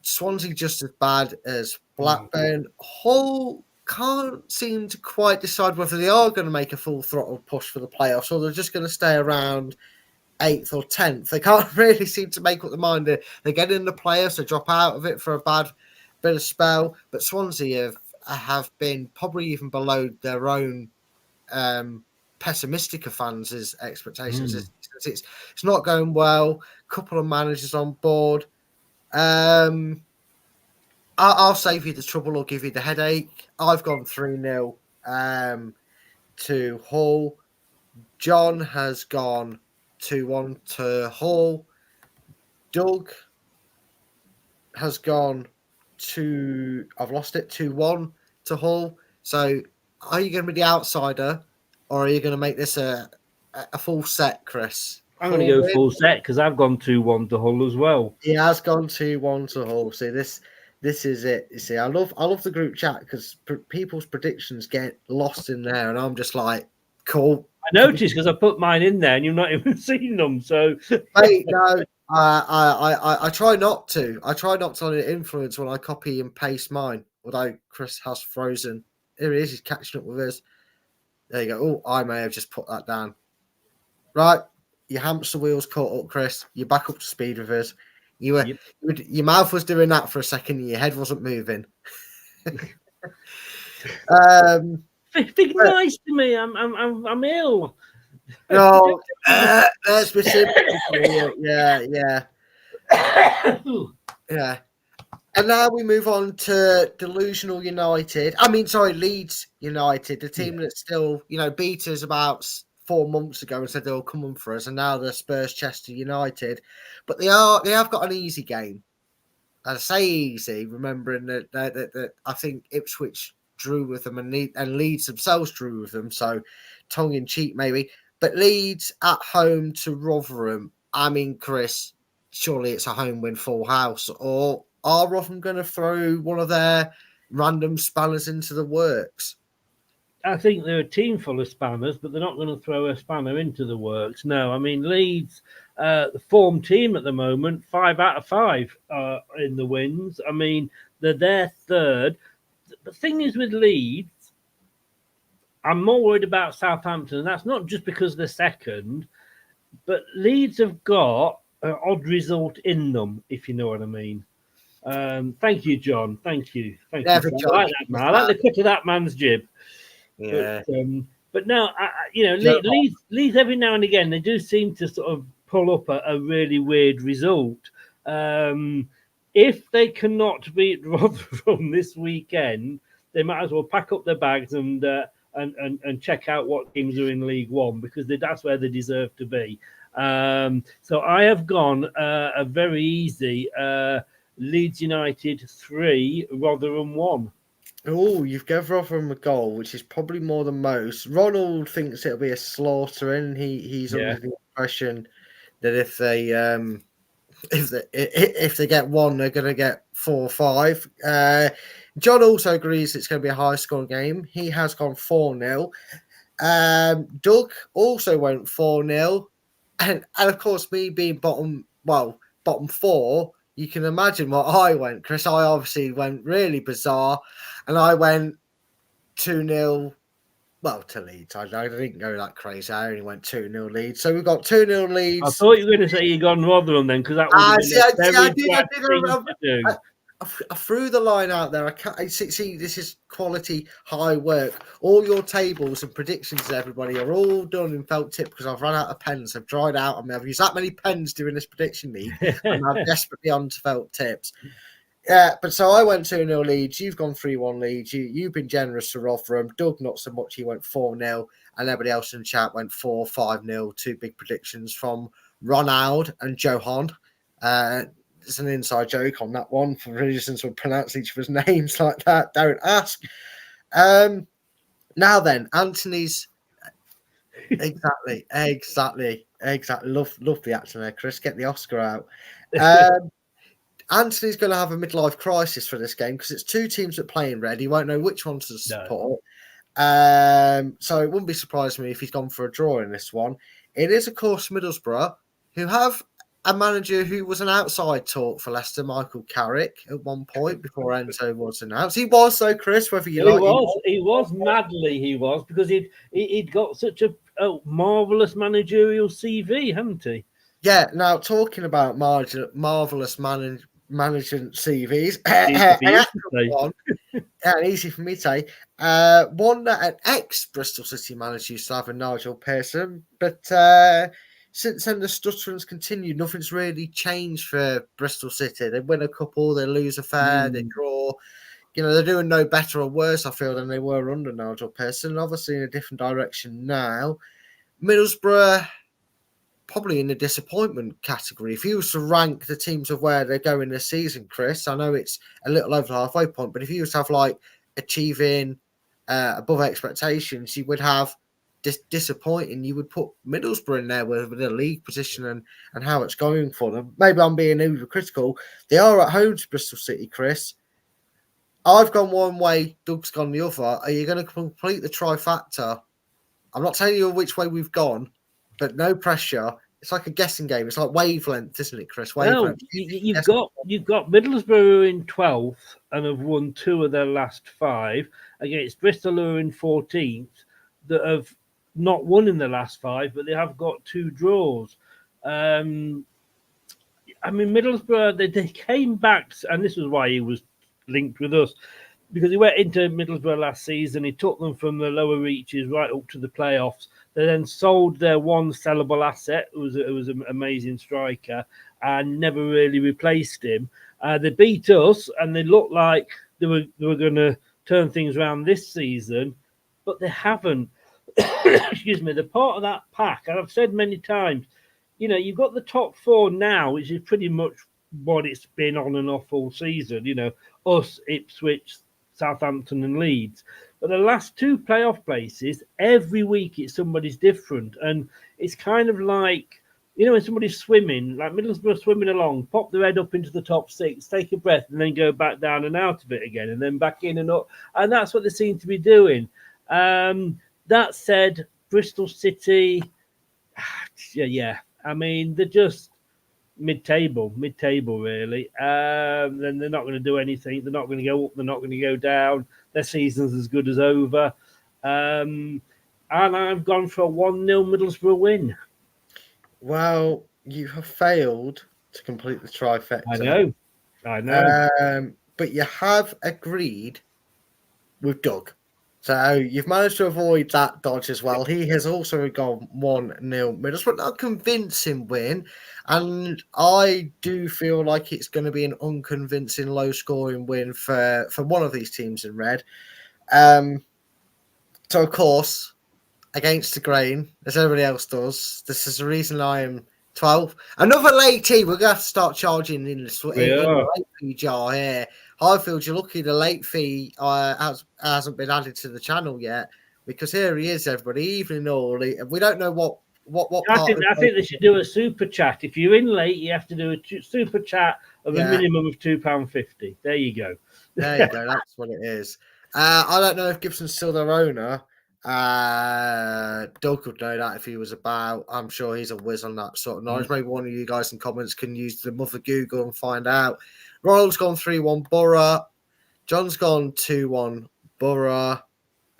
Swansea just as bad as Blackburn. Hull can't seem to quite decide whether they are going to make a full throttle push for the playoffs or they're just going to stay around 8th or 10th. They can't really seem to make up their mind. They get in the playoffs, they drop out of it for a bad bit of spell. But Swansea have been probably even below their own pessimistic of fans' expectations. It's not going well. Couple of managers on board. I'll save you the trouble or give you the headache. I've gone 3-0 to Hull. John has gone 2-1 to Hull. Doug has gone 2-1 to Hull. So are you going to be the outsider or are you going to make this a full set, Chris? I'm going to go full set because I've gone 2-1 to Hull as well. He has gone 2-1 to Hull. See, this This is it. You see, I love the group chat because people's predictions get lost in there, and I'm just like, cool. I noticed because I put mine in there and you've not even seen them. So, Mate, no, I try not to. I try not to let it influence when I copy and paste mine. Although Chris has frozen. Here he is. He's catching up with us. There you go. Oh, I may have just put that down. Right, your hamster wheels caught up, Chris. You're back up to speed with us. You were, Yep. your mouth was doing that for a second, and your head wasn't moving. Be nice to me. I'm ill. No, let's be simple. Yeah. Yeah. And now we move on to Delusional United. Leeds United, the team that still, beat us about 4 months ago and said they'll come on for us, and now they're Spurs Chester United. But they have got an easy game. I say easy, remembering that I think Ipswich drew with them and Leeds themselves drew with them, so tongue in cheek maybe. But Leeds at home to Rotherham. I mean, Chris, surely it's a home win, full house, or are Rotherham going to throw one of their random spanners into the works? I think they're a team full of spanners, but they're not going to throw a spanner into the works. No, I mean, Leeds, the form team at the moment, 5 out of 5 in the wins. I mean, they're their third. The thing is with Leeds, I'm more worried about Southampton, and that's not just because they're second, but Leeds have got an odd result in them, if you know what I mean. Thank you, John. Thank you. John. I like that man. I like the cut of that man's jib. Yeah. But no, Leeds every now and again, they do seem to sort of pull up a really weird result. If they cannot beat Rotherham this weekend, they might as well pack up their bags and check out what teams are in League One, because that's where they deserve to be. So I have gone a very easy Leeds United 3, Rotherham 1. Oh, you've given Rotherham a goal, which is probably more than most. Ronald thinks it'll be a slaughter, and he's under the impression that if they get one, they're going to get 4 or 5. John also agrees it's going to be a high scoring game. He has gone 4-0. Doug also went 4-0, and of course, me being bottom 4. You can imagine what I went, Chris. I obviously went really bizarre, and I went 2-0. Well, to Leeds. I didn't go that crazy. I only went 2-0 Leeds. So we've got 2-0 Leeds. I thought you were going to say you gone Rotherham then, because that was I threw the line out there. I can't see. This is quality high work. All your tables and predictions, everybody, are all done in felt tip because I've run out of pens. I've dried out. I mean, I've used that many pens during this prediction league, and I'm desperately on to felt tips. Yeah, but so I went 2-0 Leeds. You've gone 3-1 Leeds. You've been generous to Rotherham. Doug, not so much. He went 4-0, and everybody else in the chat went 4-5-0. 2 big predictions from Ronald and Johan. It's an inside joke on that one for reasons we'll pronounce each of his names like that. Don't ask. Now then, Anthony's exactly. Love the acting there, Chris. Get the Oscar out. Anthony's going to have a midlife crisis for this game because it's 2 teams that play in red. He won't know which one to support. So it wouldn't be surprising me if he's gone for a draw in this one. It is, of course, Middlesbrough, who have a manager who was an outside talk for Leicester, Michael Carrick, at one point before Enzo was announced. He was, though, Chris, whether you like it. He was madly, because he'd got such a marvellous managerial CV, hadn't he? Yeah, now talking about marvellous management CVs, easy for me to say. One that an ex-Bristol City manager used to have, Nigel Pearson, but since then the stuttering's continued. Nothing's really changed for Bristol City. They win a couple, they lose a fair, they draw. They're doing no better or worse, I feel, than they were under Nigel Pearson. Obviously in a different direction now. Middlesbrough, probably in the disappointment category. If you was to rank the teams of where they're going this season, Chris, I know it's a little over the halfway point, but if you was to have like achieving above expectations, you would have disappointing. You would put Middlesbrough in there with the league position and how it's going for them. Maybe I'm being over critical. They are at home to Bristol City, Chris. I've gone one way, Doug's gone the other. Are you going to complete the trifecta? I'm not telling you which way we've gone, but no pressure. It's like a guessing game. It's like wavelength, isn't it, Chris? Well, Wavelength. you've got Middlesbrough in 12th and have won 2 of their last 5 against Bristol, who are in 14th, that have not won in the last 5, but they have got 2 draws. I mean, Middlesbrough, they came back, and this was why he was linked with us, because he went into Middlesbrough last season. He took them from the lower reaches right up to the playoffs. They then sold their one sellable asset, who was an amazing striker, and never really replaced him. They beat us, and they looked like they were going to turn things around this season, but they haven't. Excuse me. They're part of that pack, and I've said many times, you've got the top 4 now, which is pretty much what it's been on and off all season. Us, Ipswich, Southampton and Leeds. But the last 2 playoff places, every week it's somebody's different. And it's kind of like, when somebody's swimming, like Middlesbrough swimming along, pop their head up into the top 6, take a breath, and then go back down and out of it again, and then back in and up. And that's what they seem to be doing. That said, Bristol City, yeah. I mean, they're just mid-table really. Then they're not going to do anything. They're not going to go up. They're not going to go down. Their season's as good as over. And I've gone for a 1-0 Middlesbrough win. Well, you have failed to complete the trifecta. I know. But you have agreed with Doug. So you've managed to avoid that dodge as well. He has also gone 1-0 Middlesbrough. Not a convincing win. And I do feel like it's going to be an unconvincing, low-scoring win for one of these teams in red. So, of course, against the grain, as everybody else does, this is the reason I am 12. Another late tea. We're going to have to start charging in the late fee jar here. Highfield, you're lucky the late fee hasn't been added to the channel yet, because here he is, everybody. Evening all. We don't know what I think they should do a super chat. If you're in late, you have to do a super chat of a minimum of £2.50. There you go. There you go. That's what it is. I don't know if Gibson's still their owner. Doug would know that if he was about. I'm sure he's a whiz on that sort of knowledge. Maybe one of you guys in comments can use the mother Google and find out. Royal's gone 3-1 Borough. John's gone 2-1 Borough.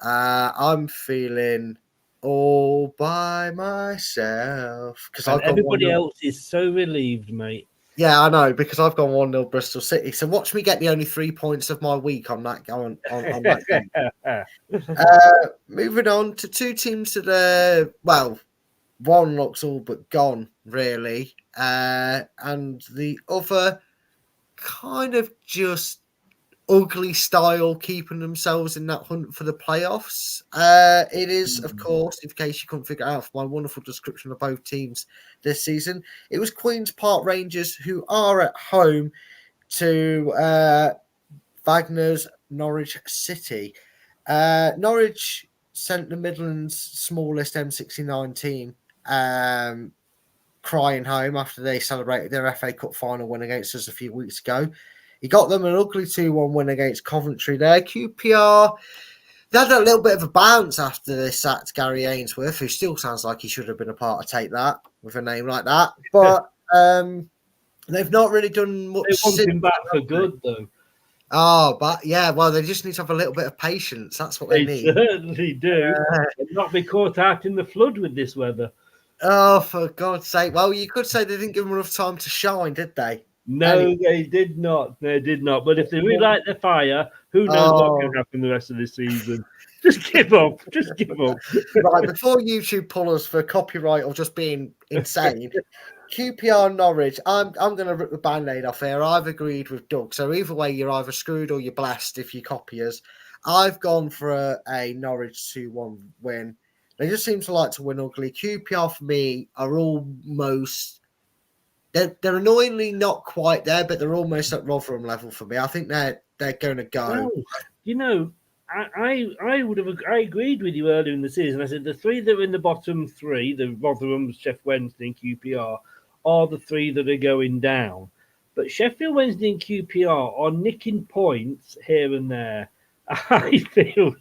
I'm feeling all by myself because everybody else is so relieved, mate. Yeah, I know, because I've gone 1-0 Bristol City. So watch me get the only 3 points of my week on that on that game. Moving on to 2 teams that are, well, one looks all but gone, really. And the other kind of just ugly style, keeping themselves in that hunt for the playoffs. It is, of course, in case you couldn't figure out my wonderful description of both teams this season, it was Queen's Park Rangers, who are at home to Wagner's Norwich City. Norwich sent the Midlands' smallest M69 team crying home after they celebrated their FA Cup final win against us a few weeks ago. He got them an ugly 2-1 win against Coventry there. QPR, they had a little bit of a bounce after they sacked Gary Ainsworth, who still sounds like he should have been a part of Take That with a name like that. But they've not really done much. They want him back for good, though. Oh, but yeah, well, they just need to have a little bit of patience. That's what they need. They certainly do. And not be caught out in the flood with this weather. Oh, for God's sake. Well, you could say they didn't give them enough time to shine, did they? No, anyway. They did not. They did not. But if they relight the fire, who knows what can happen the rest of the season? Just give up. Just give up. Right, before YouTube pull us for copyright or just being insane, QPR Norwich, I'm going to rip the Band-Aid off here. I've agreed with Doug. So either way, you're either screwed or you're blessed if you copy us. I've gone for a Norwich 2-1 win. They just seem to like to win ugly. QPR for me are almost... They're annoyingly not quite there, but they're almost at Rotherham level for me. I think they're going to go. Well, you know, I agreed with you earlier in the season. I said the 3 that are in the bottom 3, the Rotherham, Sheff Wednesday, and QPR, are the 3 that are going down. but Sheffield Wednesday and QPR are nicking points here and there. I feel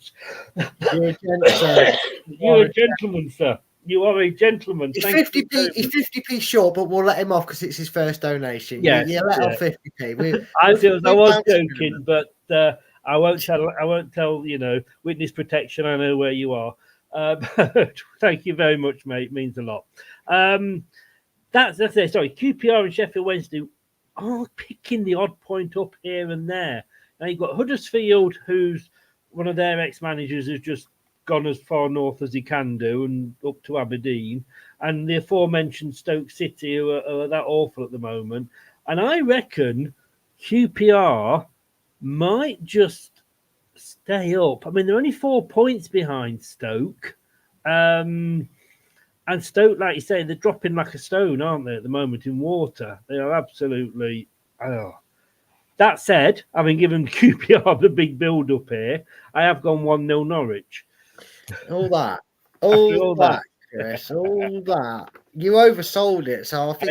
you're a gentleman, sir. You are a gentleman. He's Thank you 50p. He's 50p short, but we'll let him off because it's his first donation. Yes, you let off 50p. I was joking, but I won't tell. Witness protection. I know where you are. But thank you very much, mate. It means a lot. That's it. Sorry, QPR and Sheffield Wednesday are picking the odd point up here and there. Now you've got Huddersfield, who's one of their ex-managers, who's just gone as far north as he can do and up to Aberdeen, and the aforementioned Stoke City, who are that awful at the moment. And I reckon QPR might just stay up. I mean, they're only 4 points behind Stoke. And Stoke, like you say, they're dropping like a stone, aren't they, at the moment in water? They are absolutely... That said, having given QPR the big build-up here, I have gone 1-0 Norwich. All that. Chris, all that. You oversold it, so I think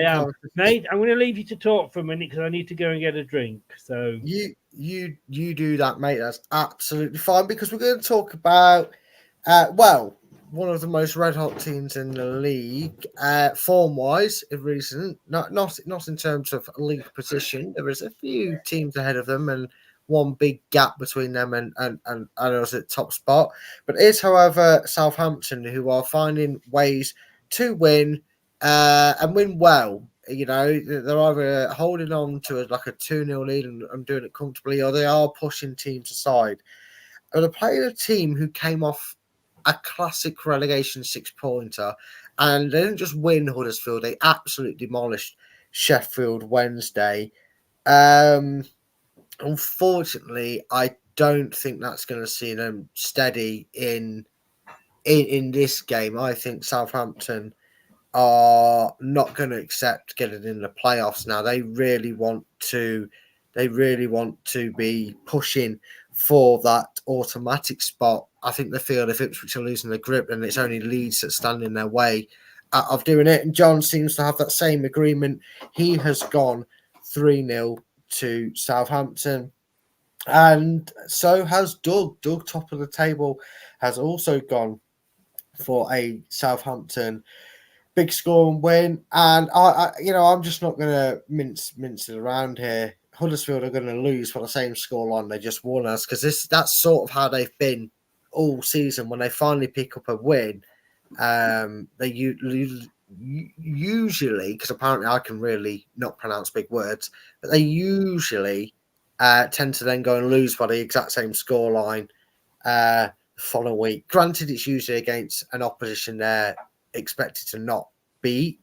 Mate, I'm going to leave you to talk for a minute because I need to go and get a drink. So you do that, mate. That's absolutely fine because we're going to talk about one of the most red hot teams in the league, form wise, recent. Not in terms of league position. There is a few teams ahead of them and one big gap between them and us at top spot. But it is, however, Southampton who are finding ways to win and win well. You know, they're either holding on to like a 2-0 lead and doing it comfortably, or they are pushing teams aside. And they're playing a team who came off a classic relegation 6-pointer, and they didn't just win Huddersfield; they absolutely demolished Sheffield Wednesday. Unfortunately, I don't think that's going to see them steady in this game. I think Southampton are not going to accept getting in the playoffs now. They really want to be pushing for that automatic spot. I think they feel if Ipswich are losing the grip, and it's only Leeds that stand in their way of doing it. And John seems to have that same agreement. He has gone 3-0 to Southampton, and so has Doug. Doug, top of the table, has also gone for a Southampton big score and win. And I'm just not going to mince it around here. Huddersfield are going to lose for the same scoreline they just won us, because that's sort of how they've been all season. When they finally pick up a win, they usually, because apparently I can really not pronounce big words, but they usually tend to then go and lose by the exact same scoreline the following week. Granted, it's usually against an opposition they're expected to not beat,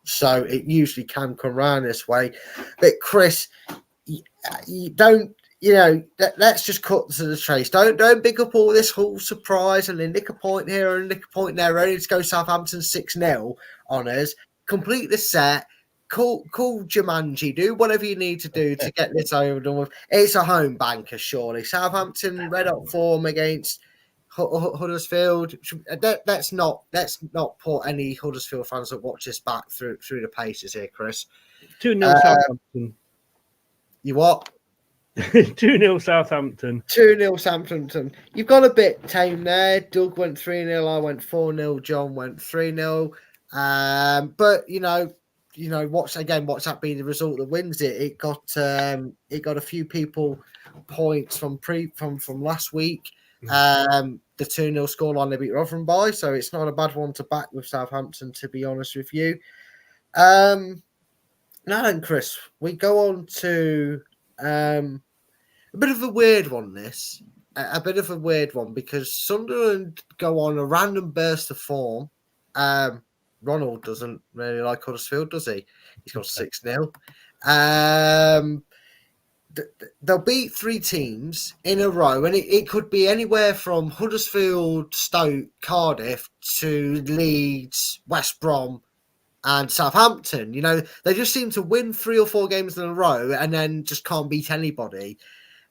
so it usually can come around this way. But Chris, you don't, let's just cut to the chase. Don't big up all this whole surprise and then nick a point here and nick a point there, ready to go Southampton 6-0 on us. Complete the set. Call Jumanji. Do whatever you need to do to get this over done with. It's a home banker, surely. Southampton red hot form against Huddersfield. Let's not put any Huddersfield fans that watch this back through the paces here, Chris. 2-0 Southampton. You what? 2-0 Southampton. 2-0 Southampton. You've got a bit tame there. Doug went 3-0. I went 4-0. John went 3-0. But watch that being the result that wins it. It got a few people points from last week. The 2-0 scoreline they beat Rotherham by, so it's not a bad one to back with Southampton, to be honest with you. Now then, Chris, we go on to a bit of a weird one. A bit of a weird one, because Sunderland go on a random burst of form. Ronald doesn't really like Huddersfield, does he? He's got 6-0. They'll beat three teams in a row, and it could be anywhere from Huddersfield, Stoke, Cardiff to Leeds, West Brom, and Southampton. They just seem to win 3 or 4 games in a row and then just can't beat anybody.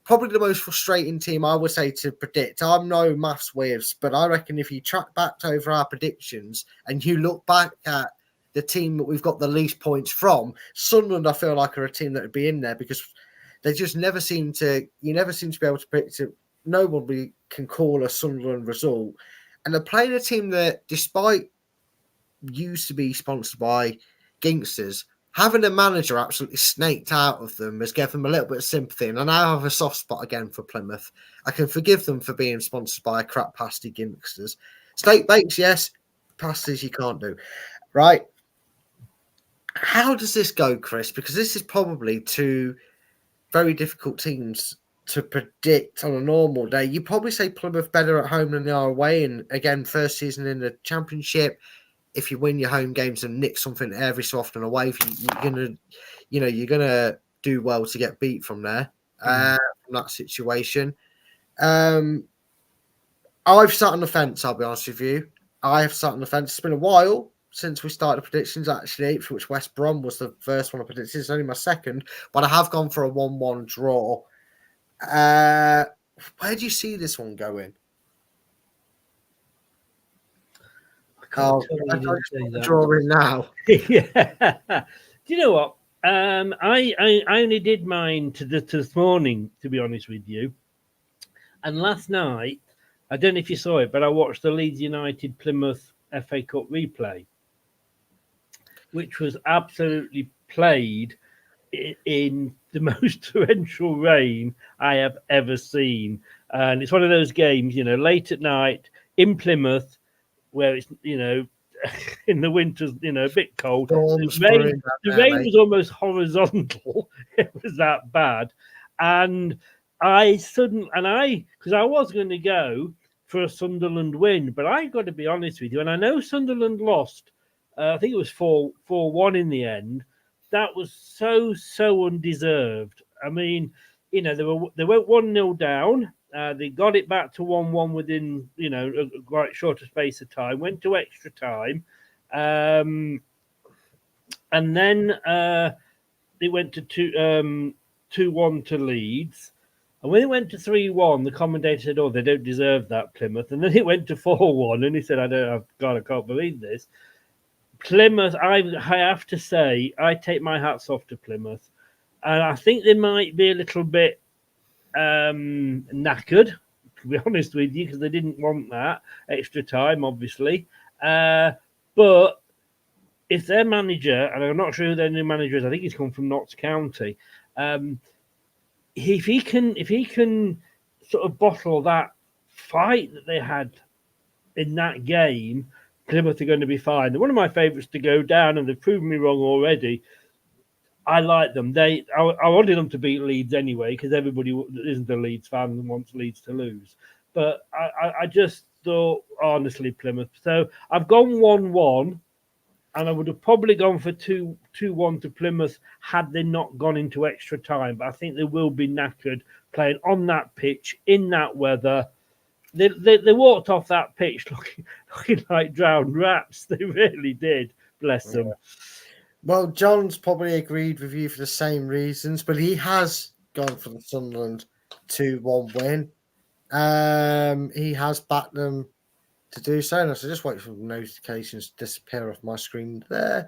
Probably the most frustrating team, I would say, to predict. I'm no maths whiz, but I reckon if you track back over our predictions and you look back at the team that we've got the least points from. Sunderland, I feel like, are a team that would be in there because they just never seem to. You never seem to be able to predict it. Nobody can call a Sunderland result, and they're playing a team that, despite used to be sponsored by Gangsters, having a manager absolutely snaked out of them has given them a little bit of sympathy. And I now have a soft spot again for Plymouth. I can forgive them for being sponsored by a crap pasty Gangsters. Steak bakes, yes. Pasties you can't do. Right. How does this go, Chris? Because this is probably two very difficult teams to predict on a normal day. You probably say Plymouth better at home than they are away. And again, first season in the Championship, if you win your home games and nick something every so often away, you're gonna do well to get beat from there, from that situation. I've sat on the fence. I'll be honest with you. I have sat on the fence. It's been a while since we started predictions, actually, for which West Brom was the first one I predicted. It's only my second, but I have gone for a 1-1 draw. Where do you see this one going? I'm drawing now. Yeah. Do you know what? I only did mine to this morning, to be honest with you. And last night, I don't know if you saw it, but I watched the Leeds United Plymouth FA Cup replay, which was absolutely played in the most torrential rain I have ever seen. And it's one of those games, late at night in Plymouth, where it's, in the winters, a bit cold. The rain was almost horizontal. It was that bad. And because I was going to go for a Sunderland win, but I got to be honest with you, and I know Sunderland lost, I think it was 4-1 in the end. That was so undeserved. I mean, they went 1-0 down. They got it back to 1-1 within, a quite shorter space of time. Went to extra time, and then they went to 2-1 to Leeds. And when it went to 3-1, the commentator said, "Oh, they don't deserve that, Plymouth." And then it went to 4-1, and he said, I can't believe this." Plymouth, I have to say, I take my hats off to Plymouth, and I think they might be a little bit knackered, to be honest with you, because they didn't want that extra time, obviously. But if their manager, and I'm not sure who their new manager is, I think he's come from Notts County. If he can sort of bottle that fight that they had in that game, Plymouth are going to be fine. They're one of my favourites to go down, and they've proven me wrong already. I like them. I wanted them to beat Leeds anyway, because everybody that isn't a Leeds fan and wants Leeds to lose. But I just thought, honestly, Plymouth. So I've gone 1-1, and I would have probably gone for 2-1 to Plymouth had they not gone into extra time. But I think they will be knackered playing on that pitch, in that weather. They walked off that pitch looking like drowned rats. They really did. Bless them. Well, John's probably agreed with you for the same reasons, but he has gone for the Sunderland 2-1 win. He has backed them to do so. And so just wait for the notifications to disappear off my screen there.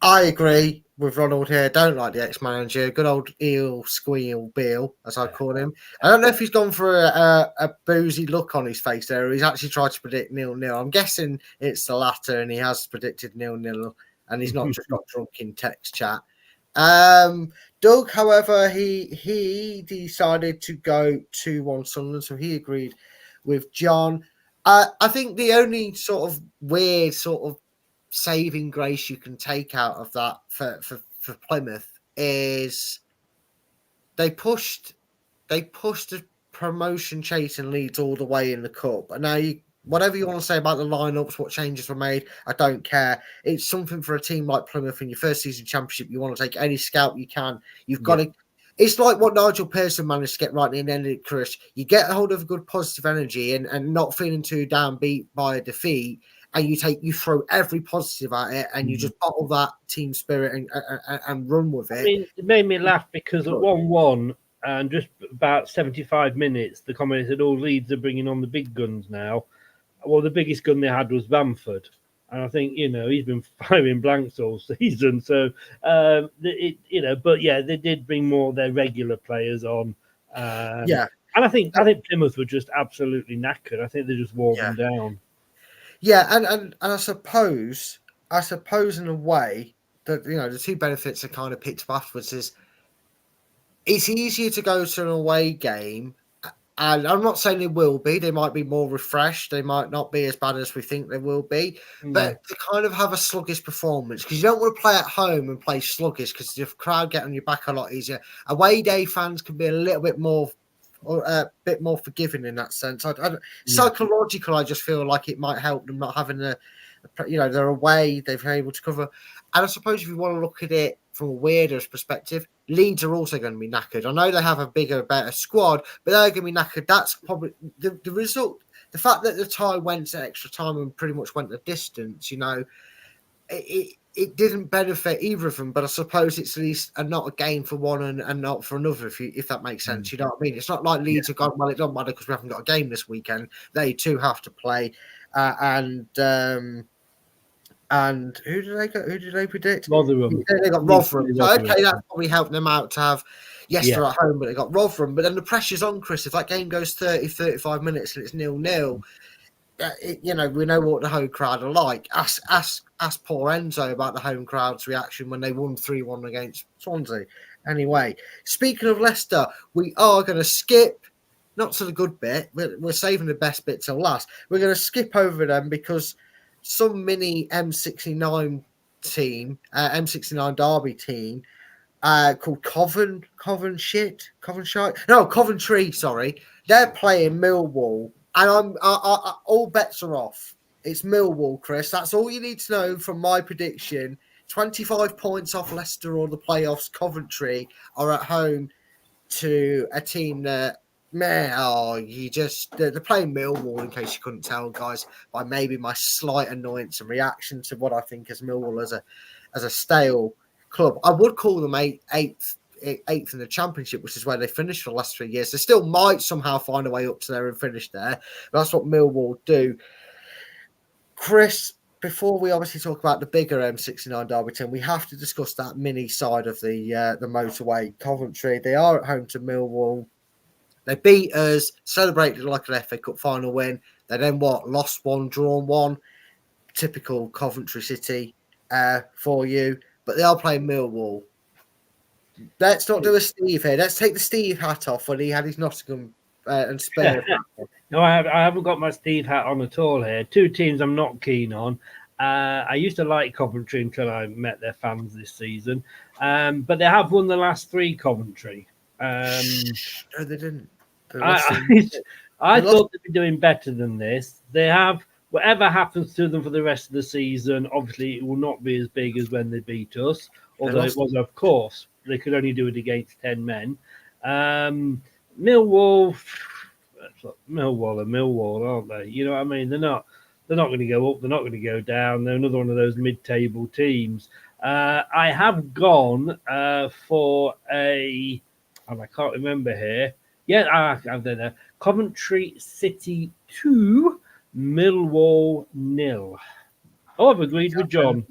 I agree with Ronald here. Don't like the ex-manager. Good old Eel Squeal Beale, as I call him. I don't know if he's gone for a boozy look on his face there, or he's actually tried to predict 0-0. I'm guessing it's the latter, and he has predicted 0-0, and he's not just got drunk in text chat. Doug, however, he decided to go 2-1 Sunderland, so he agreed with John. I think the only sort of weird sort of saving grace you can take out of that for Plymouth is they pushed the promotion chasing Leeds all the way in the cup. And now whatever you want to say about the lineups, what changes were made, I don't care. It's something for a team like Plymouth in your first season championship. You want to take any scout you can. You've got to. It's like what Nigel Pearson managed to get right in the end of the career. You get a hold of good positive energy and not feeling too downbeat by a defeat. And you throw every positive at it, and you just bottle that team spirit and run with it. I mean, it made me laugh because at 1-1 and just about 75 minutes, the commentator said, "Oh, Leeds are bringing on the big guns now." Well, the biggest gun they had was Bamford. And I think, he's been firing blanks all season. So, but yeah, they did bring more of their regular players on. Yeah. And I think Plymouth were just absolutely knackered. I think they just wore them down. Yeah, and I suppose in a way that the two benefits are kind of picked up afterwards is it's easier to go to an away game. And I'm not saying they will be. They might be more refreshed. They might not be as bad as we think they will be. But to kind of have a sluggish performance, because you don't want to play at home and play sluggish because the crowd get on your back a lot easier. Away day fans can be a little bit more forgiving in that sense. Psychological, I just feel like it might help them not having they're away, they've been able to cover. And I suppose if you want to look at it from a weirder's perspective, Leeds are also going to be knackered. I know they have a bigger, better squad, but they're going to be knackered. That's probably the result. The fact that the tie went to extra time and pretty much went the distance, it didn't benefit either of them. But I suppose it's at least not a gain for one and not for another, if that makes sense. You know what I mean? It's not like Leeds have gone, well, it doesn't matter because we haven't got a game this weekend. They too have to play. And who did they go? Who did they predict? Rotherham. They got Rotherham. So, okay, that probably helped them out to have Leicester at home, but they got Rotherham. But then the pressure's on, Chris. If that game goes 30, 35 minutes and it's 0-0, we know what the home crowd are like. Ask poor Enzo about the home crowd's reaction when they won 3-1 against Swansea. Anyway, speaking of Leicester, we are going to skip, not to the good bit, we're saving the best bit till last. We're going to skip over them because some mini M69 team, M69 Derby team, called Coventry, sorry. They're playing Millwall, and all bets are off. It's Millwall, Chris. That's all you need to know from my prediction. 25 points off Leicester or the playoffs. Coventry are at home to a team that they're playing Millwall, in case you couldn't tell, guys, by maybe my slight annoyance and reaction to what I think is Millwall as a stale club. I would call them eighth in the Championship, which is where they finished for the last 3 years. They still might somehow find a way up to there and finish there. But that's what Millwall do. Chris, before we obviously talk about the bigger M69 Derby team, we have to discuss that mini side of the motorway. Coventry, they are at home to Millwall. They beat us, celebrated like an FA Cup final win. They then lost one, drawn one. Typical Coventry City for you. But they are playing Millwall. Let's not do a Steve here. Let's take the Steve hat off when he had his Nottingham and Spurs. No, I haven't got my Steve hat on at all here. Two teams I'm not keen on. I used to like Coventry until I met their fans this season. But they have won the last three, Coventry. No, they didn't. I thought they'd be doing better than this. They have, whatever happens to them for the rest of the season, obviously it will not be as big as when they beat us, although it was, of course, they could only do it against 10 men. Millwall are Millwall, aren't they? You know what I mean? They're not going to go up. They're not going to go down. They're another one of those mid-table teams. I have gone for and I can't remember here. Yeah, I don't know. Coventry City 2, Millwall 0. Oh, I've agreed with John.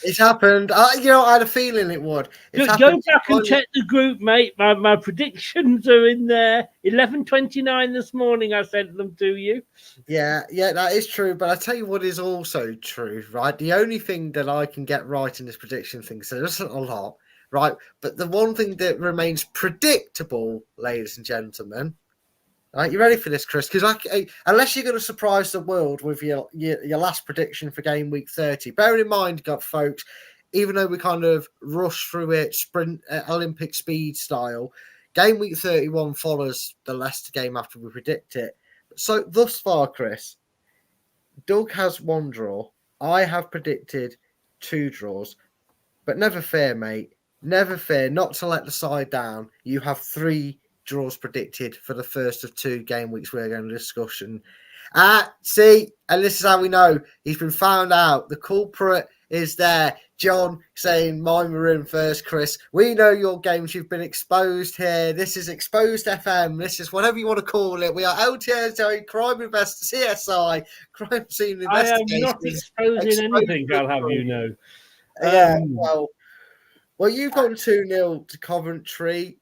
It's happened. I had a feeling it would. Go back and check the group, mate. My predictions are in there. 11:29 this morning. I sent them to you. Yeah, that is true. But I tell you what is also true, right? The only thing that I can get right in this prediction thing, so there isn't a lot, right? But the one thing that remains predictable, ladies and gentlemen. Right, you ready for this, Chris? Because unless you're going to surprise the world with your last prediction for game week 30, bear in mind, folks, even though we kind of rush through it, sprint Olympic speed style, game week 31 follows the Leicester game after we predict it. So thus far, Chris, Doug has one draw. I have predicted 2 draws, but never fear, mate. Never fear, not to let the side down. You have 3 draws predicted for the first of 2 game weeks we're going to discuss. See, and this is how we know he's been found out. The culprit is there. John saying mine were in first, Chris. We know your games. You've been exposed here. This is Exposed FM. This is whatever you want to call it. We are LTSA, Crime Investor, CSI, Crime Scene I am Investigations. not exposing anything, I'll have you know. Yeah, well, you've gone 2-0 to Coventry.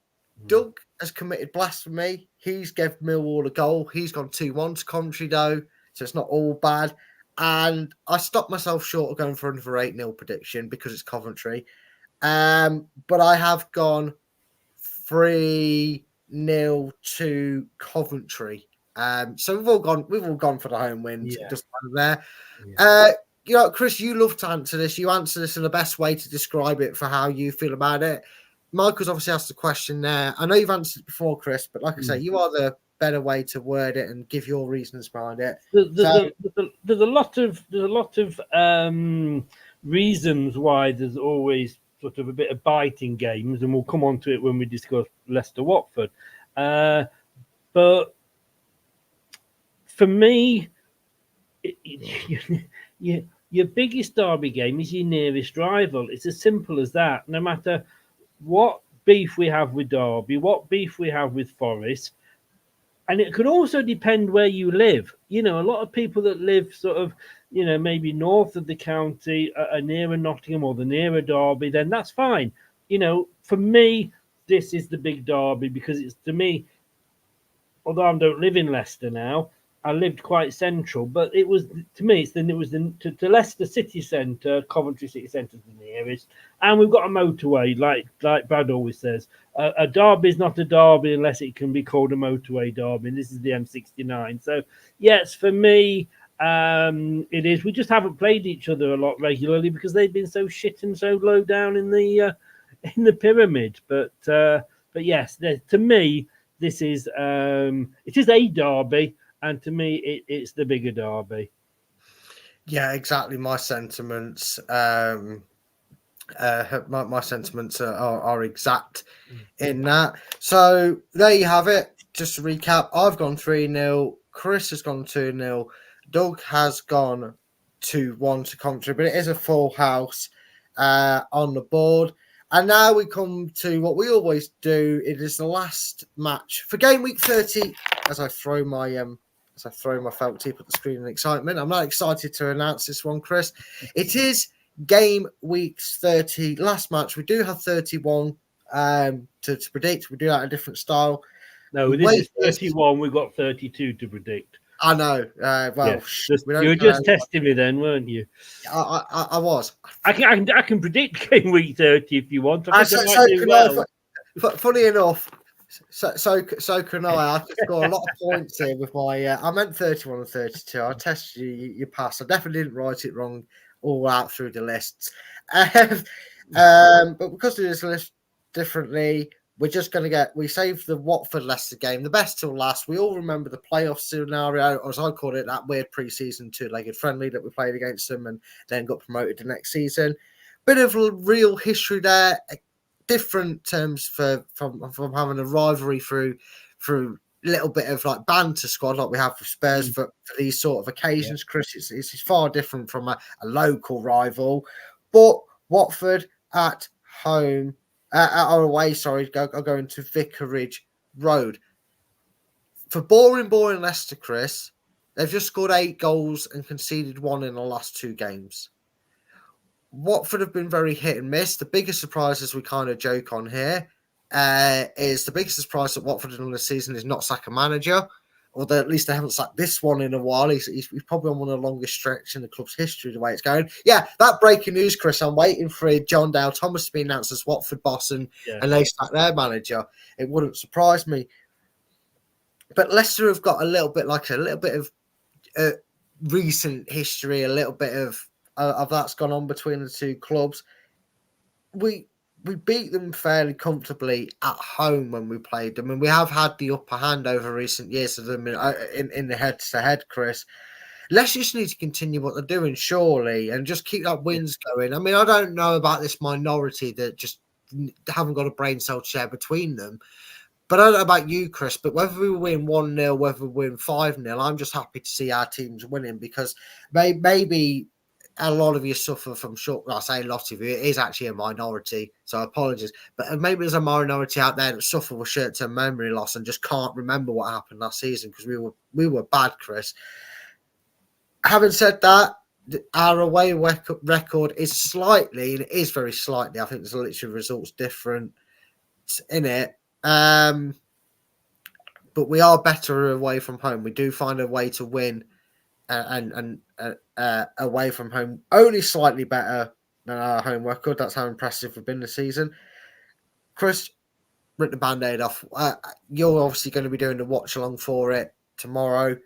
Doug has committed blasphemy. He's given Millwall a goal. He's gone 2-1 to Coventry, though, so it's not all bad. And I stopped myself short of going for another 8-0 prediction because it's Coventry. But I have gone 3-0 to Coventry. So we've all gone for the home win. Yeah. Just there. Yeah. Chris, you love to answer this. You answer this in the best way to describe it for how you feel about it. Michael's obviously asked the question there. I know you've answered it before, Chris, but like I say, you are the better way to word it and give your reasons behind it. There's a lot of reasons why there's always sort of a bit of bite in games, and we'll come on to it when we discuss Leicester Watford. But for me, your biggest derby game is your nearest rival. It's as simple as that. No matter what beef we have with Derby, what beef we have with Forest, and it could also depend where you live. A lot of people that live sort of, maybe north of the county are nearer Nottingham or the nearer Derby, then that's fine. For me, this is the big derby because it's, to me, although I don't live in Leicester now, I lived quite central, but it was, to me, to Leicester city centre, Coventry city centre is the nearest, and we've got a motorway, like Brad always says. A derby is not a derby unless it can be called a motorway derby, and this is the M69. So, yes, for me, it is. We just haven't played each other a lot regularly because they've been so shit and so low down in the pyramid. But yes, to me, this is it is a derby. And to me, it's the bigger derby. Yeah, exactly. My sentiments, my sentiments are exact in that. So there you have it. Just to recap, I've gone 3-0. Chris has gone 2-0. Doug has gone 2-1 to Coventry, but it is a full house on the board. And now we come to what we always do. It is the last match for game week 30. As I throw my felt tip at the screen in excitement. I'm not excited to announce this one, Chris. It is game week 30, last match. We do have 31 to predict. We do that in a different style. No, this is 31. We've got 32 to predict. I know. You were just testing me then, weren't you? I was. I can predict game week 30 if you want. Funny enough, so can I. I could score a lot of points here with my. I meant 31 and 32. I tested you. You passed. I definitely didn't write it wrong all out through the lists. But because we do this list differently, we're just going to we saved the Watford Leicester game, the best till last. We all remember the playoff scenario, or as I call it, that weird pre-season two-legged friendly that we played against them and then got promoted the next season. Bit of real history there. Different terms from having a rivalry through a little bit of like banter squad like we have for Spurs for these sort of occasions. Yeah. Chris, it's far different from a local rival. But Watford at home, or away, going to Vicarage Road. For boring Leicester, Chris, they've just scored 8 goals and conceded 1 in the last 2 games. Watford have been very hit and miss. The biggest surprise, as we kind of joke on here, is the biggest surprise that Watford in the season is not sack a manager, although at least they haven't sacked this one in a while. He's probably on one of the longest stretch in the club's history, the way it's going. Yeah, that breaking news, Chris. I'm waiting for John Dale Thomas to be announced as Watford boss and they sack their manager. It wouldn't surprise me. But Leicester have got a little bit of recent history, a little bit of that's gone on between the two clubs. We beat them fairly comfortably at home when we played them, and we have had the upper hand over recent years of them in the head-to-head, Chris. Let's just need to continue what they're doing, surely, and just keep that wins going. I mean, I don't know about this minority that just haven't got a brain cell to share between them, But I don't know about you, Chris, but whether we win 1-0, whether we win 5-0, I'm just happy to see our teams winning, because maybe a lot of you suffer from short. I say a lot of you, it is actually a minority, so apologies. But maybe there's a minority out there that suffer with short-term memory loss and just can't remember what happened last season, because we were bad, Chris. Having said that, our away record is slightly, and it is very slightly, I think there's literally results different in it. But we are better away from home. We do find a way to win and away from home, only slightly better than our home record. That's how impressive we've been this season. Chris, rip the band-aid off. You're obviously going to be doing the watch along for it tomorrow.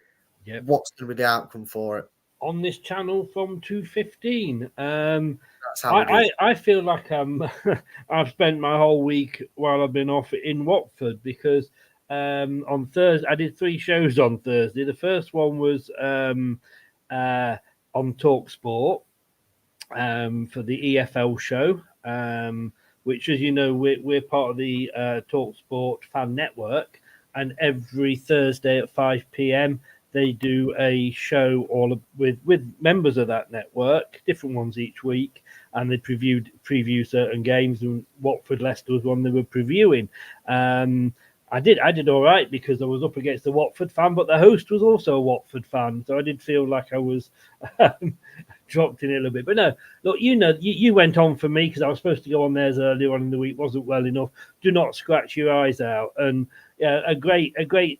Yep. What's going to be the outcome for it? On this channel from 2:15. That's how I feel like I've spent my whole week while I've been off in Watford, because on Thursday I did 3 shows on Thursday. The first one was on Talk Sport for the EFL show, which, as you know, we're part of the Talk Sport fan network, and every Thursday at 5 p.m. they do a show all with members of that network, different ones each week, and they preview certain games. And Watford Leicester was one they were previewing. I did all right, because I was up against the Watford fan, but the host was also a Watford fan, so I did feel like I was dropped in a little bit. But no, look, you went on for me, because I was supposed to go on theirs earlier on in the week, wasn't well enough. Do not scratch your eyes out. And yeah, a great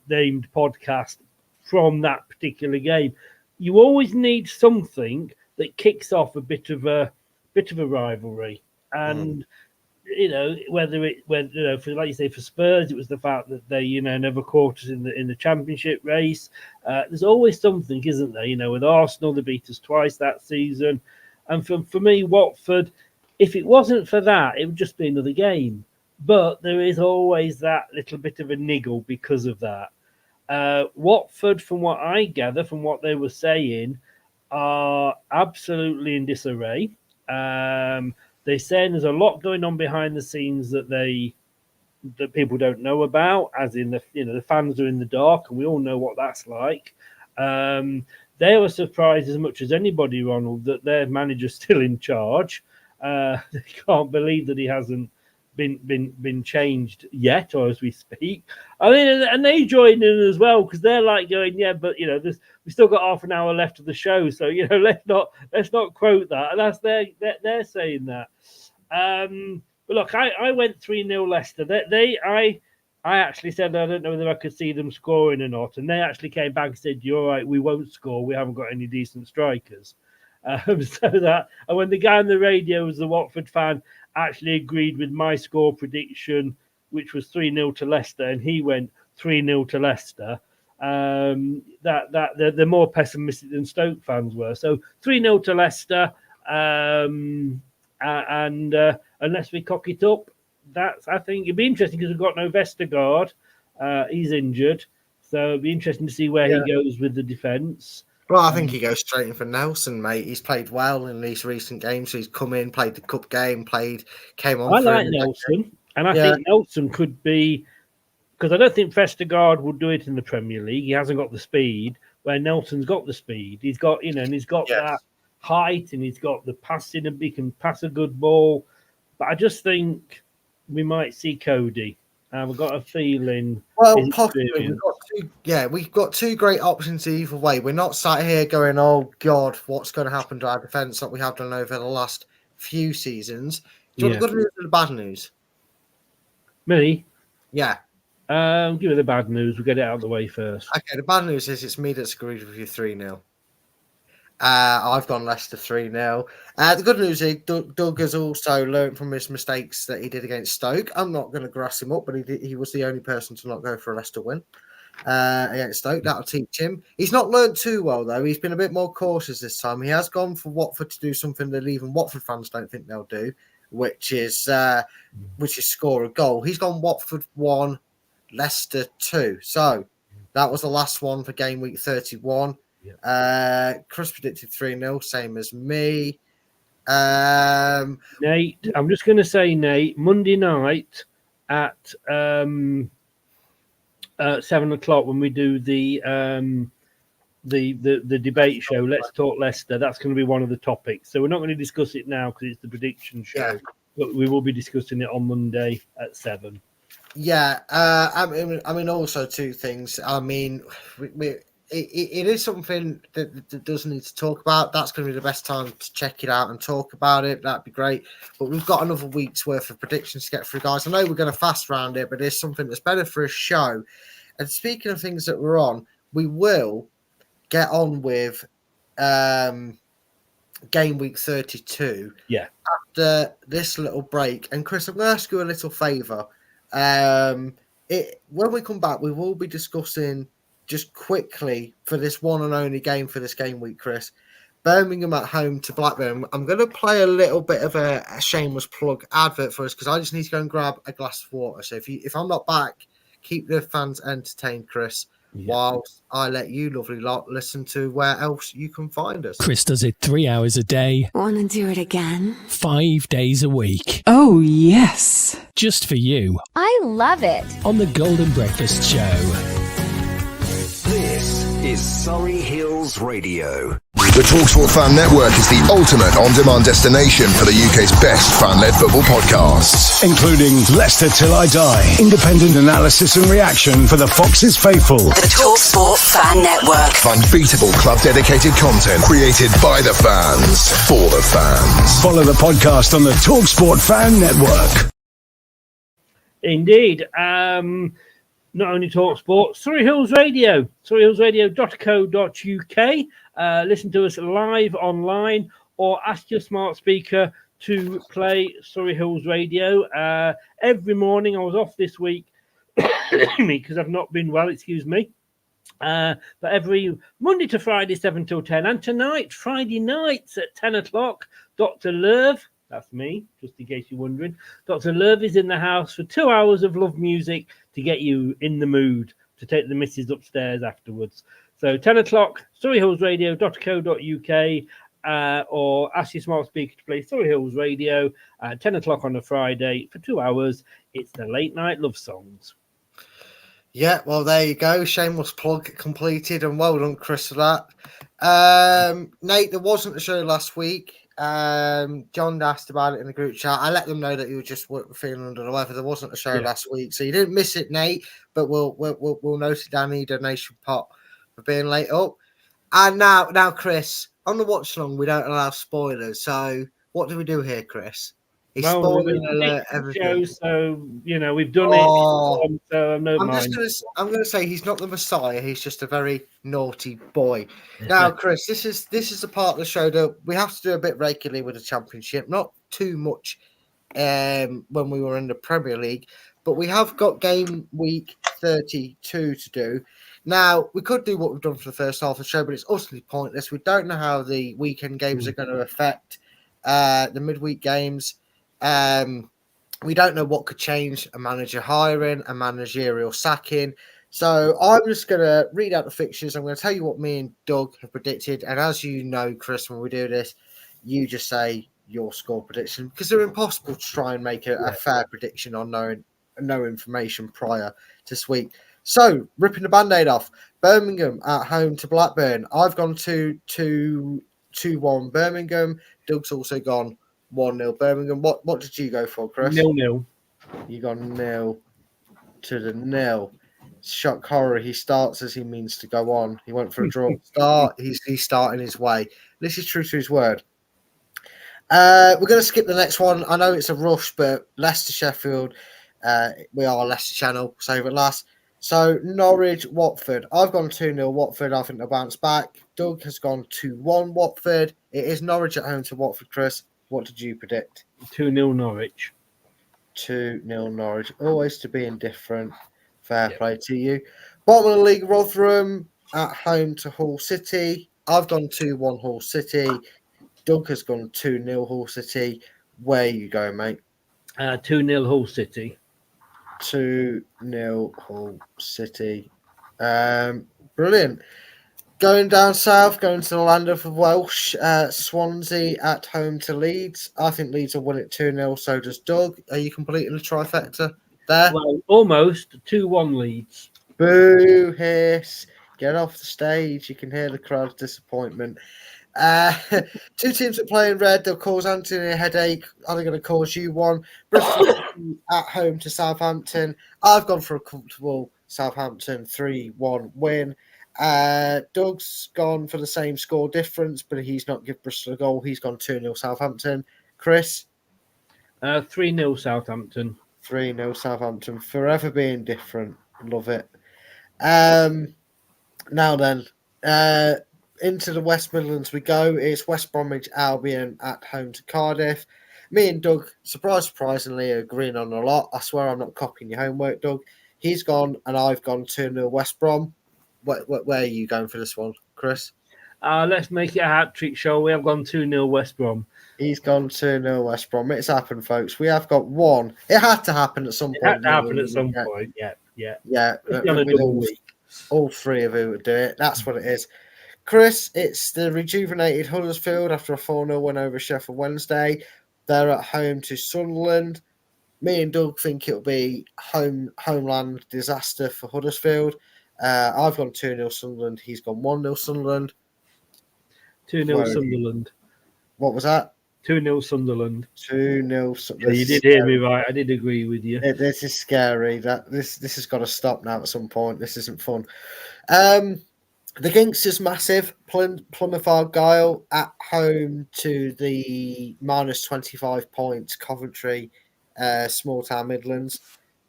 named podcast from that particular game. You always need something that kicks off a bit of a rivalry, and whether for, like you say, for Spurs, it was the fact that they never caught us in the championship race. There's always something, isn't there? With Arsenal, they beat us twice that season, and for me, Watford, if it wasn't for that, it would just be another game. But there is always that little bit of a niggle because of that. Watford, from what I gather, from what they were saying, are absolutely in disarray. They're saying there's a lot going on behind the scenes that people don't know about, as in the fans are in the dark, and we all know what that's like. They were surprised as much as anybody, Ronald, that their manager's still in charge. They can't believe that he hasn't been changed yet, or as we speak. I mean, and they joined in as well, because they're like going, yeah, but we still got half an hour left of the show, so let's not quote that. And that's they're saying that. But look, I went 3-0 Leicester. I actually said I don't know whether I could see them scoring or not, and they actually came back and said, "You're right, we won't score. We haven't got any decent strikers." So that, and when the guy on the radio was the Watford fan, actually agreed with my score prediction, which was 3-0 to Leicester, and he went 3-0 to Leicester. That they're more pessimistic than Stoke fans were. So 3-0 to Leicester, and unless we cock it up, I think it'd be interesting, because we've got no Vestergaard. He's injured, so it'd be interesting to see where he goes with the defence. Well, I think he goes straight in for Nelson, mate. He's played well in these recent games. So he's come in, played the cup game, came on. I like Nelson, and I think Nelson could be, because I don't think Vestergaard would do it in the Premier League. He hasn't got the speed, where Nelson's got the speed. He's got, and he's got that height, and he's got the passing, and he can pass a good ball. But I just think we might see Cody. We've got a feeling. Well, possibly. We've got two great options either way. We're not sat here going, "Oh God, what's going to happen to our defence?" Like we have done over the last few seasons. Do you want the good news or the bad news? Me? Yeah. Give me the bad news. We'll get it out of the way first. Okay, the bad news is it's me that's agreed with you 3-0. I've gone Leicester 3-0. The good news is Doug has also learned from his mistakes that he did against Stoke. I'm not going to grass him up, but he was the only person to not go for a Leicester win against Stoke. That'll teach him. He's not learned too well, though. He's been a bit more cautious this time. He has gone for Watford to do something that even Watford fans don't think they'll do, which is score a goal. He's gone Watford 1, Leicester 2. So that was the last one for game week 31. Chris predicted 3-0, same as me. Nate, I'm just going to say, Nate, Monday night at 7 o'clock when we do the debate show. Let's Talk Leicester. That's going to be one of the topics. So we're not going to discuss it now because it's the prediction show, but we will be discussing it on Monday at 7. Yeah, I mean, also two things. I mean, it is something that does need to talk about. That's going to be the best time to check it out and talk about it. That'd be great. But we've got another week's worth of predictions to get through, guys. I know we're going to fast round it, but it's something that's better for a show. And speaking of things that we're on, we will get on with game week 32. Yeah. After this little break. And Chris, I'm going to ask you a little favour. When we come back, we will be discussing just quickly for this one and only game for this game week, Chris. Birmingham at home to Blackburn. I'm going to play a little bit of a shameless plug advert for us because I just need to go and grab a glass of water. So if I'm not back, keep the fans entertained, Chris, whilst I let you lovely lot listen to where else you can find us. Chris does it 3 hours a day. Want to do it again? 5 days a week. Oh, yes. Just for you. I love it. On the Golden Breakfast Show. This is Surrey Hills Radio. The TalkSport Fan Network is the ultimate on-demand destination for the UK's best fan-led football podcasts. Including Leicester Till I Die, independent analysis and reaction for the Foxes faithful. The TalkSport Fan Network. Unbeatable club-dedicated content created by the fans, for the fans. Follow the podcast on the TalkSport Fan Network. Indeed. Not only TalkSport, Surrey Hills Radio, surreyhillsradio.co.uk. Listen to us live online or ask your smart speaker to play Surrey Hills Radio. Every morning, I was off this week because I've not been well, excuse me. But every Monday to Friday, 7 till 10. And tonight, Friday nights at 10 o'clock, Dr. Lerv, that's me, just in case you're wondering. Dr. Lerv is in the house for 2 hours of love music to get you in the mood to take the missus upstairs afterwards. So 10 o'clock, surreyhillsradio.co.uk, or ask your smart speaker to play Surrey Hills Radio at 10 o'clock on a Friday for 2 hours. It's the late night love songs. Yeah, well, there you go. Shameless plug completed, and well done, Chris, for that. Nate, there wasn't a show last week. John asked about it in the group chat. I let them know that you were just feeling under the weather. There wasn't a show last week, so you didn't miss it, Nate. But we'll note it down in the donation pot for being late up. And now, Chris, on the watch along, we don't allow spoilers. So what do we do here, Chris? He's spoiling alert everything. So we've done it. So I'm going to say he's not the Messiah. He's just a very naughty boy. Now, Chris, this is a part of the show that we have to do a bit regularly with the Championship. Not too much when we were in the Premier League, but we have got game week 32 to do. Now, we could do what we've done for the first half of the show, but it's utterly pointless. We don't know how the weekend games are going to affect the midweek games. We don't know what could change a manager hiring, a managerial sacking. So I'm just going to read out the fixtures. I'm going to tell you what me and Doug have predicted. And as you know, Chris, when we do this, you just say your score prediction because they're impossible to try and make a fair prediction on no information prior to this week. So, ripping the Band-Aid off, Birmingham at home to Blackburn. I've gone 2-1 Birmingham. Doug's also gone 1-0 Birmingham. What did you go for, Chris? 0-0. You got 0 to the 0. Shock horror. He starts as he means to go on. He went for a draw start. He's starting his way. This is true to his word. We're going to skip the next one. I know it's a rush, but Leicester Sheffield. We are a Leicester channel. Save it last. So, Norwich, Watford. I've gone 2-0 Watford. I think they'll bounce back. Doug has gone 2-1 Watford. It is Norwich at home to Watford, Chris. What did you predict? 2-0 Norwich. 2-0 Norwich. Always to be indifferent. Fair play to you. Bottom of the league, Rotherham at home to Hull City. I've gone 2-1 Hull City. Doug has gone 2-0 Hull City. Where are you going, mate? 2-0 Hull City. 2-0 Hull City. Brilliant. Going down south, going to the land of the Welsh, Swansea at home to Leeds. I think Leeds will win it 2-0, so does Doug. Are you completing the trifecta there? Well, almost 2-1 Leeds. Boo, hiss. Get off the stage. You can hear the crowd's disappointment. Uh, two teams that play in red. They'll cause Anthony a headache. Are they going to cause you one? Bristol at home to Southampton. I've gone for a comfortable Southampton 3-1 win. Doug's gone for the same score difference, but he's not give Bristol a goal. He's gone 2-0 Southampton. Chris? 3-0 Southampton. 3-0 Southampton. Forever being different. Love it. Now then, into the West Midlands we go. It's West Bromwich Albion at home to Cardiff. Me and Doug, surprisingly, are agreeing on a lot. I swear I'm not copying your homework, Doug. He's gone and I've gone 2-0 West Brom. Where are you going for this one, Chris? Let's make it a hat-trick, shall we? I've gone 2-0 West Brom. He's gone 2-0 West Brom. It's happened, folks. We have got one. It had to happen at some point. It had to happen at some point, yeah. Yeah, on a double week. All three of you would do it. That's what it is. Chris, it's the rejuvenated Huddersfield after a 4-0 win over Sheffield Wednesday. They're at home to Sunderland. Me and Doug think it'll be homeland disaster for Huddersfield. I've gone 2-0 Sunderland. He's gone 1-0 Sunderland. 2-0 Sunderland. What was that? 2-0 Sunderland. 2-0 Sunderland. You did hear me right. I did agree with you. This is scary. This has got to stop now at some point. This isn't fun. The Ginks is massive. Plymouth Argyle at home to the minus 25 points. Coventry, small town Midlands.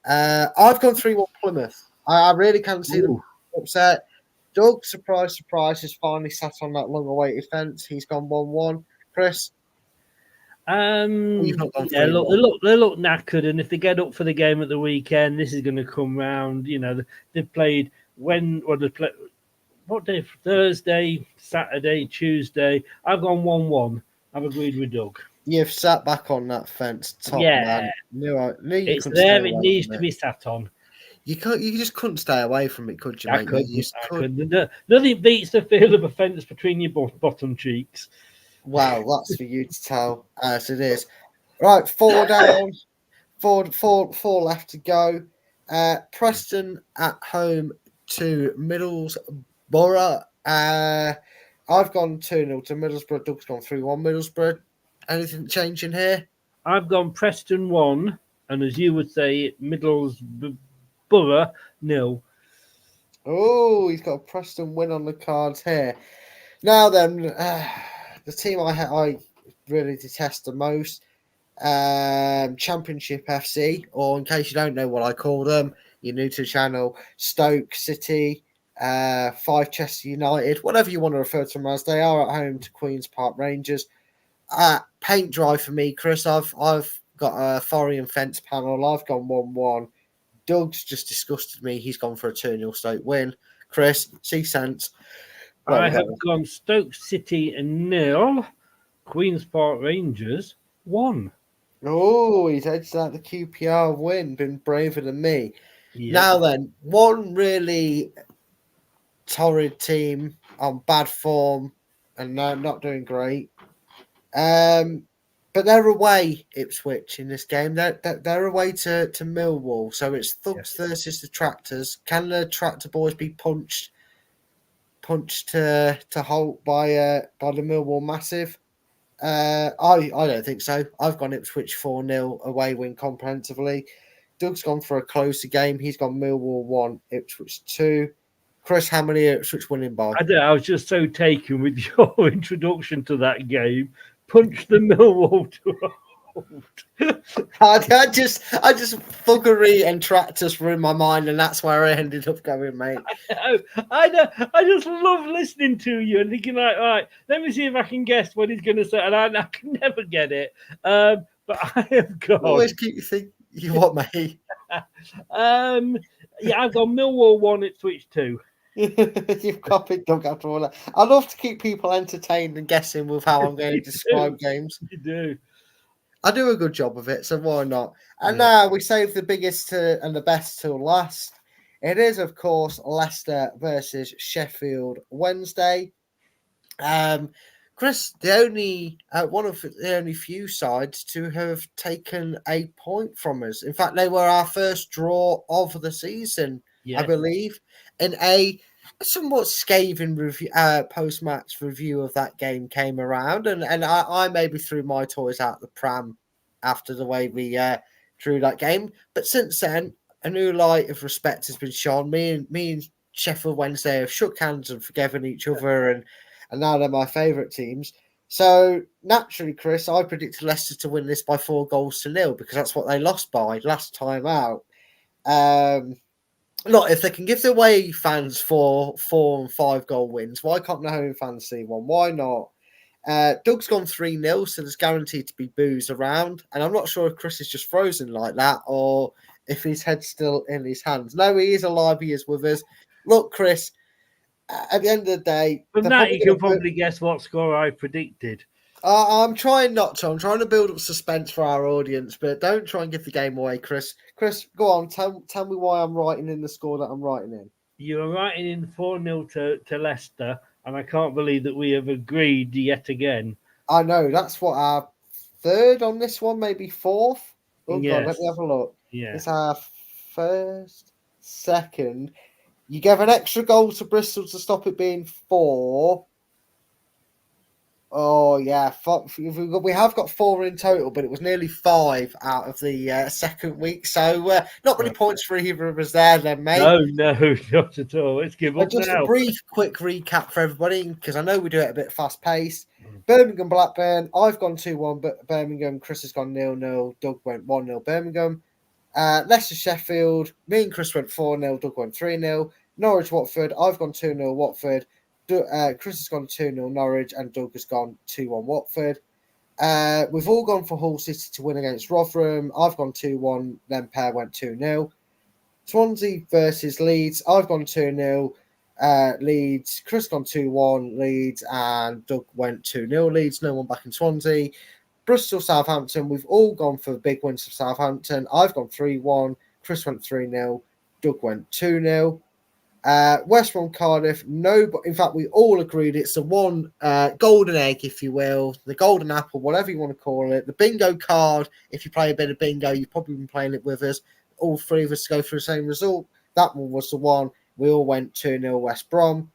I've gone 3-1 Plymouth. I really can't see them upset. Doug, surprise, has finally sat on that long-awaited fence. He's gone 1-1. Chris? They look knackered, and if they get up for the game at the weekend, this is going to come round. You know, they've played what day? Thursday, Saturday, Tuesday. I've gone 1-1. I've agreed with Doug. You've sat back on that fence, top man. It's there. It needs to be sat on. You just couldn't stay away from it, could you? I couldn't. Nothing beats the feel of a fence between your bottom cheeks. Wow, that's for you to tell, as it is. Right, 4 down, four left to go. Preston at home to Middlesbrough. I've gone 2-0 to Middlesbrough. Doug's gone 3-1 Middlesbrough. Anything changing here? I've gone Preston 1, and as you would say, Middlesbrough 0. Oh, he's got a Preston win on the cards here. Now then, the team I really detest the most, Championship FC, or in case you don't know what I call them, you're new to the channel, Stoke City, 5 Chester United, whatever you want to refer to them as. They are at home to Queen's Park Rangers. Paint dry for me, Chris. I've got a Thorium fence panel. I've gone 1-1. Doug's just disgusted me. He's gone for a 2-0 Stoke win. Chris, 6 cents. I have gone Stoke City 0, Queen's Park Rangers 1. Oh, he's edged out the QPR win. Been braver than me. Yeah. Now then, one really torrid team on bad form and not doing great. But they're away, Ipswich, in this game. They're away to Millwall. So it's Thugs versus the Tractors. Can the Tractor boys be punched to halt by the Millwall Massive? I don't think so. I've gone Ipswich 4-0 away win comprehensively. Doug's gone for a closer game. He's gone Millwall 1, Ipswich 2. Chris, how many Ipswich winning by? I was just so taken with your introduction to that game. Punch the Millwall to a halt. I just fuckery and Tractors were in my mind, and that's where I ended up going, mate. I know. I just love listening to you and thinking, like, all right, let me see if I can guess what he's going to say, and I can never get it. But I have gone. Always keep you think you what, mate? I've gone Millwall 1, Ipswich 2. You've copied Doug after all that. I love to keep people entertained and guessing with how I'm going to describe games. You do. I do a good job of it, so why not? And now we save the biggest and the best till last. It is, of course, Leicester versus Sheffield Wednesday. Chris, one of the only few sides to have taken a point from us. In fact, they were our first draw of the season. I believe, and a somewhat scathing review, post-match review of that game came around, and I maybe threw my toys out the pram after the way we drew that game. But since then, a new light of respect has been shown. Me and Sheffield Wednesday have shook hands and forgiven each other, and now they're my favourite teams. So naturally, Chris, I predicted Leicester to win this by 4-0 because that's what they lost by last time out. Look, if they can give the away fans 4 and 5 goal wins, why can't the home fans see one? Why not? Doug's gone 3-0, so there's guaranteed to be boos around. And I'm not sure if Chris is just frozen like that or if his head's still in his hands. No, he is alive. He is with us. Look, Chris, at the end of the day... From that, you can probably guess what score I predicted. I'm trying not to. I'm trying to build up suspense for our audience, but don't try and give the game away, Chris. Chris, go on. Tell me why I'm writing in the score that I'm writing in. You're writing in 4-0 to Leicester, and I can't believe that we have agreed yet again. I know. That's what our third on this one, maybe fourth. Oh, yes. God, let me have a look. Yeah. It's our first, second. You gave an extra goal to Bristol to stop it being 4. Oh, yeah. We have got 4 in total, but it was nearly 5 out of the second week. So not many points for either of us there then, mate. No, not at all. Let's give up just now. A brief, quick recap for everybody, because I know we do it a bit fast-paced. Birmingham, Blackburn. I've gone 2-1, but Birmingham. Chris has gone 0-0. Doug went 1-0 Birmingham. Leicester, Sheffield. Me and Chris went 4-0. Doug went 3-0. Norwich, Watford. I've gone 2-0 Watford. Chris has gone 2-0 Norwich, and Doug has gone 2-1 Watford. We've all gone for Hull City to win against Rotherham. I've gone 2-1, then Pear went 2-0. Swansea versus Leeds. I've gone 2-0 Leeds. Chris gone 2-1 Leeds, and Doug went 2-0 Leeds. No one back in Swansea. Bristol, Southampton. We've all gone for big wins for Southampton. I've gone 3-1. Chris went 3-0. Doug went 2-0. West Brom, Cardiff, in fact, we all agreed it's the one golden egg, if you will, the golden apple, whatever you want to call it, the bingo card. If you play a bit of bingo, you've probably been playing it with us. All three of us go for the same result. That one was the one. We all went 2-0 West Brom.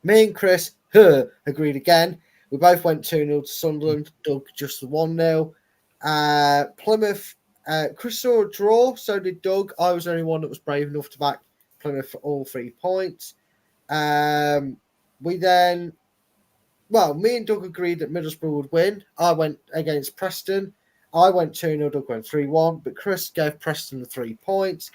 Me and Chris agreed again. We both went 2-0 to Sunderland. Doug just the 1-0. Plymouth, Chris saw a draw, so did Doug. I was the only one that was brave enough to back Plymouth for all 3 points. Me and Doug agreed that Middlesbrough would win. I went against Preston. I went 2-0, Doug went 3-1, but Chris gave Preston the 3 points.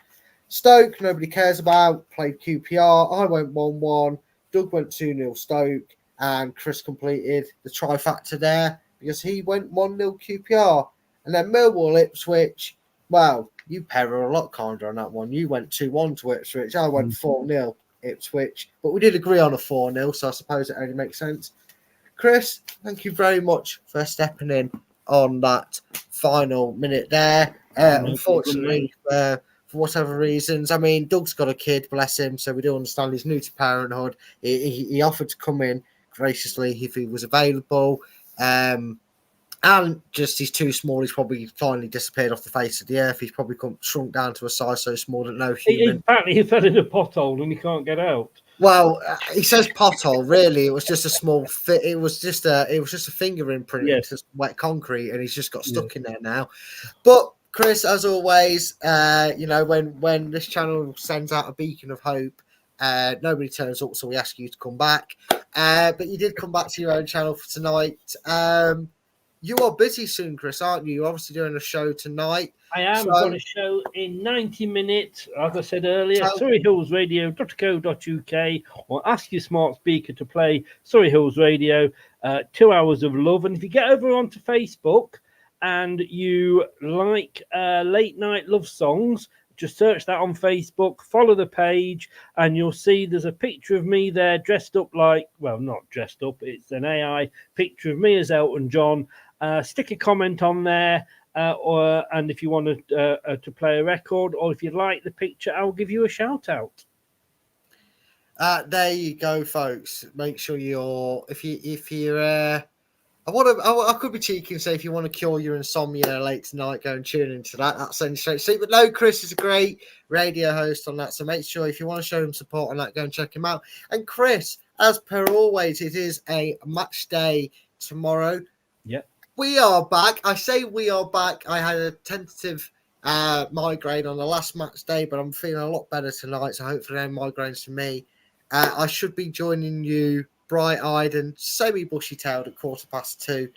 Stoke, nobody cares about, played QPR. I went 1-1, Doug went 2-0 Stoke, and Chris completed the trifecta there because he went 1-0 QPR. And then Millwall, Ipswich, well, you pair a lot kinder on that one. You went 2-1 to Ipswich. I went 4-0 Ipswich. But we did agree on a 4-0, so I suppose it only makes sense. Chris, thank you very much for stepping in on that final minute there. Unfortunately, for whatever reasons, I mean, Doug's got a kid, bless him, so we do understand he's new to parenthood. He offered to come in graciously if he was available. And just he's too small. He's probably finally disappeared off the face of the earth. He's probably shrunk down to a size so small that no human. Apparently, he fell in a pothole and he can't get out. Well, he says pothole. Really, it was just a small fit. It was just a finger imprint into wet concrete, and he's just got stuck in there now. But Chris, as always, when this channel sends out a beacon of hope, nobody turns up, so we ask you to come back. But you did come back to your own channel for tonight. You are busy soon, Chris, aren't you? You're obviously doing a show tonight. I am. I've got a show in 90 minutes, as I said earlier, surreyhillsradio.co.uk, or ask your smart speaker to play Surrey Hills Radio, 2 hours of love. And if you get over onto Facebook and you like late night love songs, just search that on Facebook, follow the page, and you'll see there's a picture of me there dressed up like, well, not dressed up, it's an AI picture of me as Elton John. Stick a comment on there, and if you want to play a record, or if you like the picture, I'll give you a shout out. There you go, folks. Make sure if you're I could be cheeky and say if you want to cure your insomnia late tonight, go and tune into that. That's sending straight to sleep. But no, Chris is a great radio host on that. So make sure if you want to show him support on that, go and check him out. And Chris, as per always, it is a match day tomorrow. Yeah. We are back. I say we are back. I had a tentative migraine on the last match day, but I'm feeling a lot better tonight. So hopefully no migraines for me. I should be joining you bright-eyed and semi-bushy-tailed at 2:15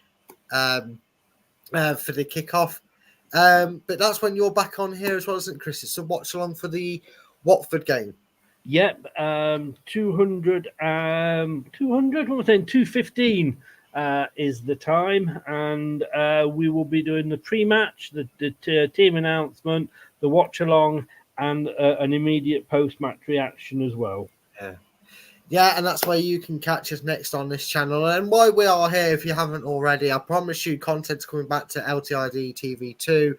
for the kickoff. But that's when you're back on here as well, isn't it, Chris? It's a watch-along for the Watford game. Yep, 215 is the time, and we will be doing the pre-match, the team announcement, the watch-along, and an immediate post-match reaction as well. Yeah, and that's where you can catch us next on this channel. And why we are here, if you haven't already, I promise you content's coming back to LTID TV2.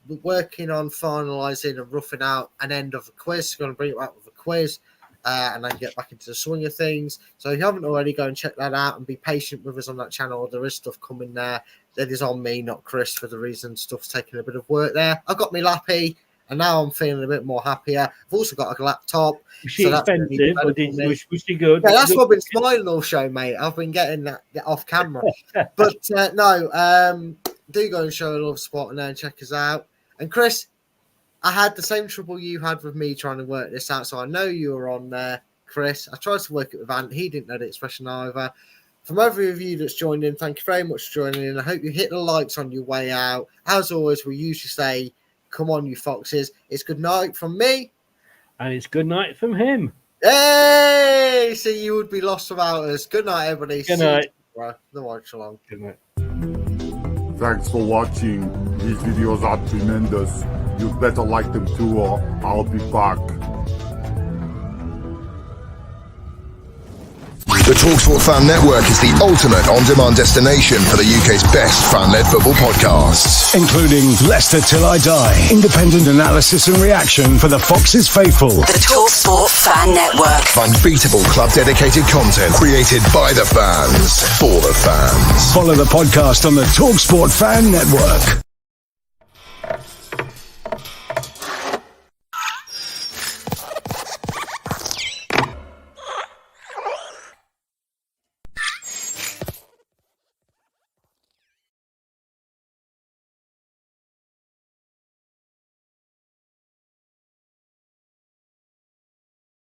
We're working on finalising and roughing out an end of a quiz. We're going to bring it back with a quiz and then get back into the swing of things. So if you haven't already, go and check that out and be patient with us on that channel. There is stuff coming there that is on me, not Chris, for the reason stuff's taking a bit of work there. I've got my lappy. And now I'm feeling a bit more happier. I've also got a laptop. Was she expensive? Or was she good? Yeah, that's what I've been smiling all show, mate. I've been getting that off camera. But no, do go and show a love spot and then check us out. And Chris, I had the same trouble you had with me trying to work this out. So I know you were on there, Chris. I tried to work it with Ant. He didn't know the expression either. From every of you that's joined in, thank you very much for joining in. I hope you hit the likes on your way out. As always, we usually say, come on, you foxes. It's good night from me. And it's good night from him. Hey! See, you would be lost without us. Good night, everybody. Good night. The watch along. Good night. Thanks for watching. These videos are tremendous. You'd better like them too, or I'll be back. The TalkSport Fan Network is the ultimate on-demand destination for the UK's best fan-led football podcasts. Including Leicester Till I Die, independent analysis and reaction for the Foxes faithful. The TalkSport Fan Network. Unbeatable club-dedicated content created by the fans, for the fans. Follow the podcast on the TalkSport Fan Network.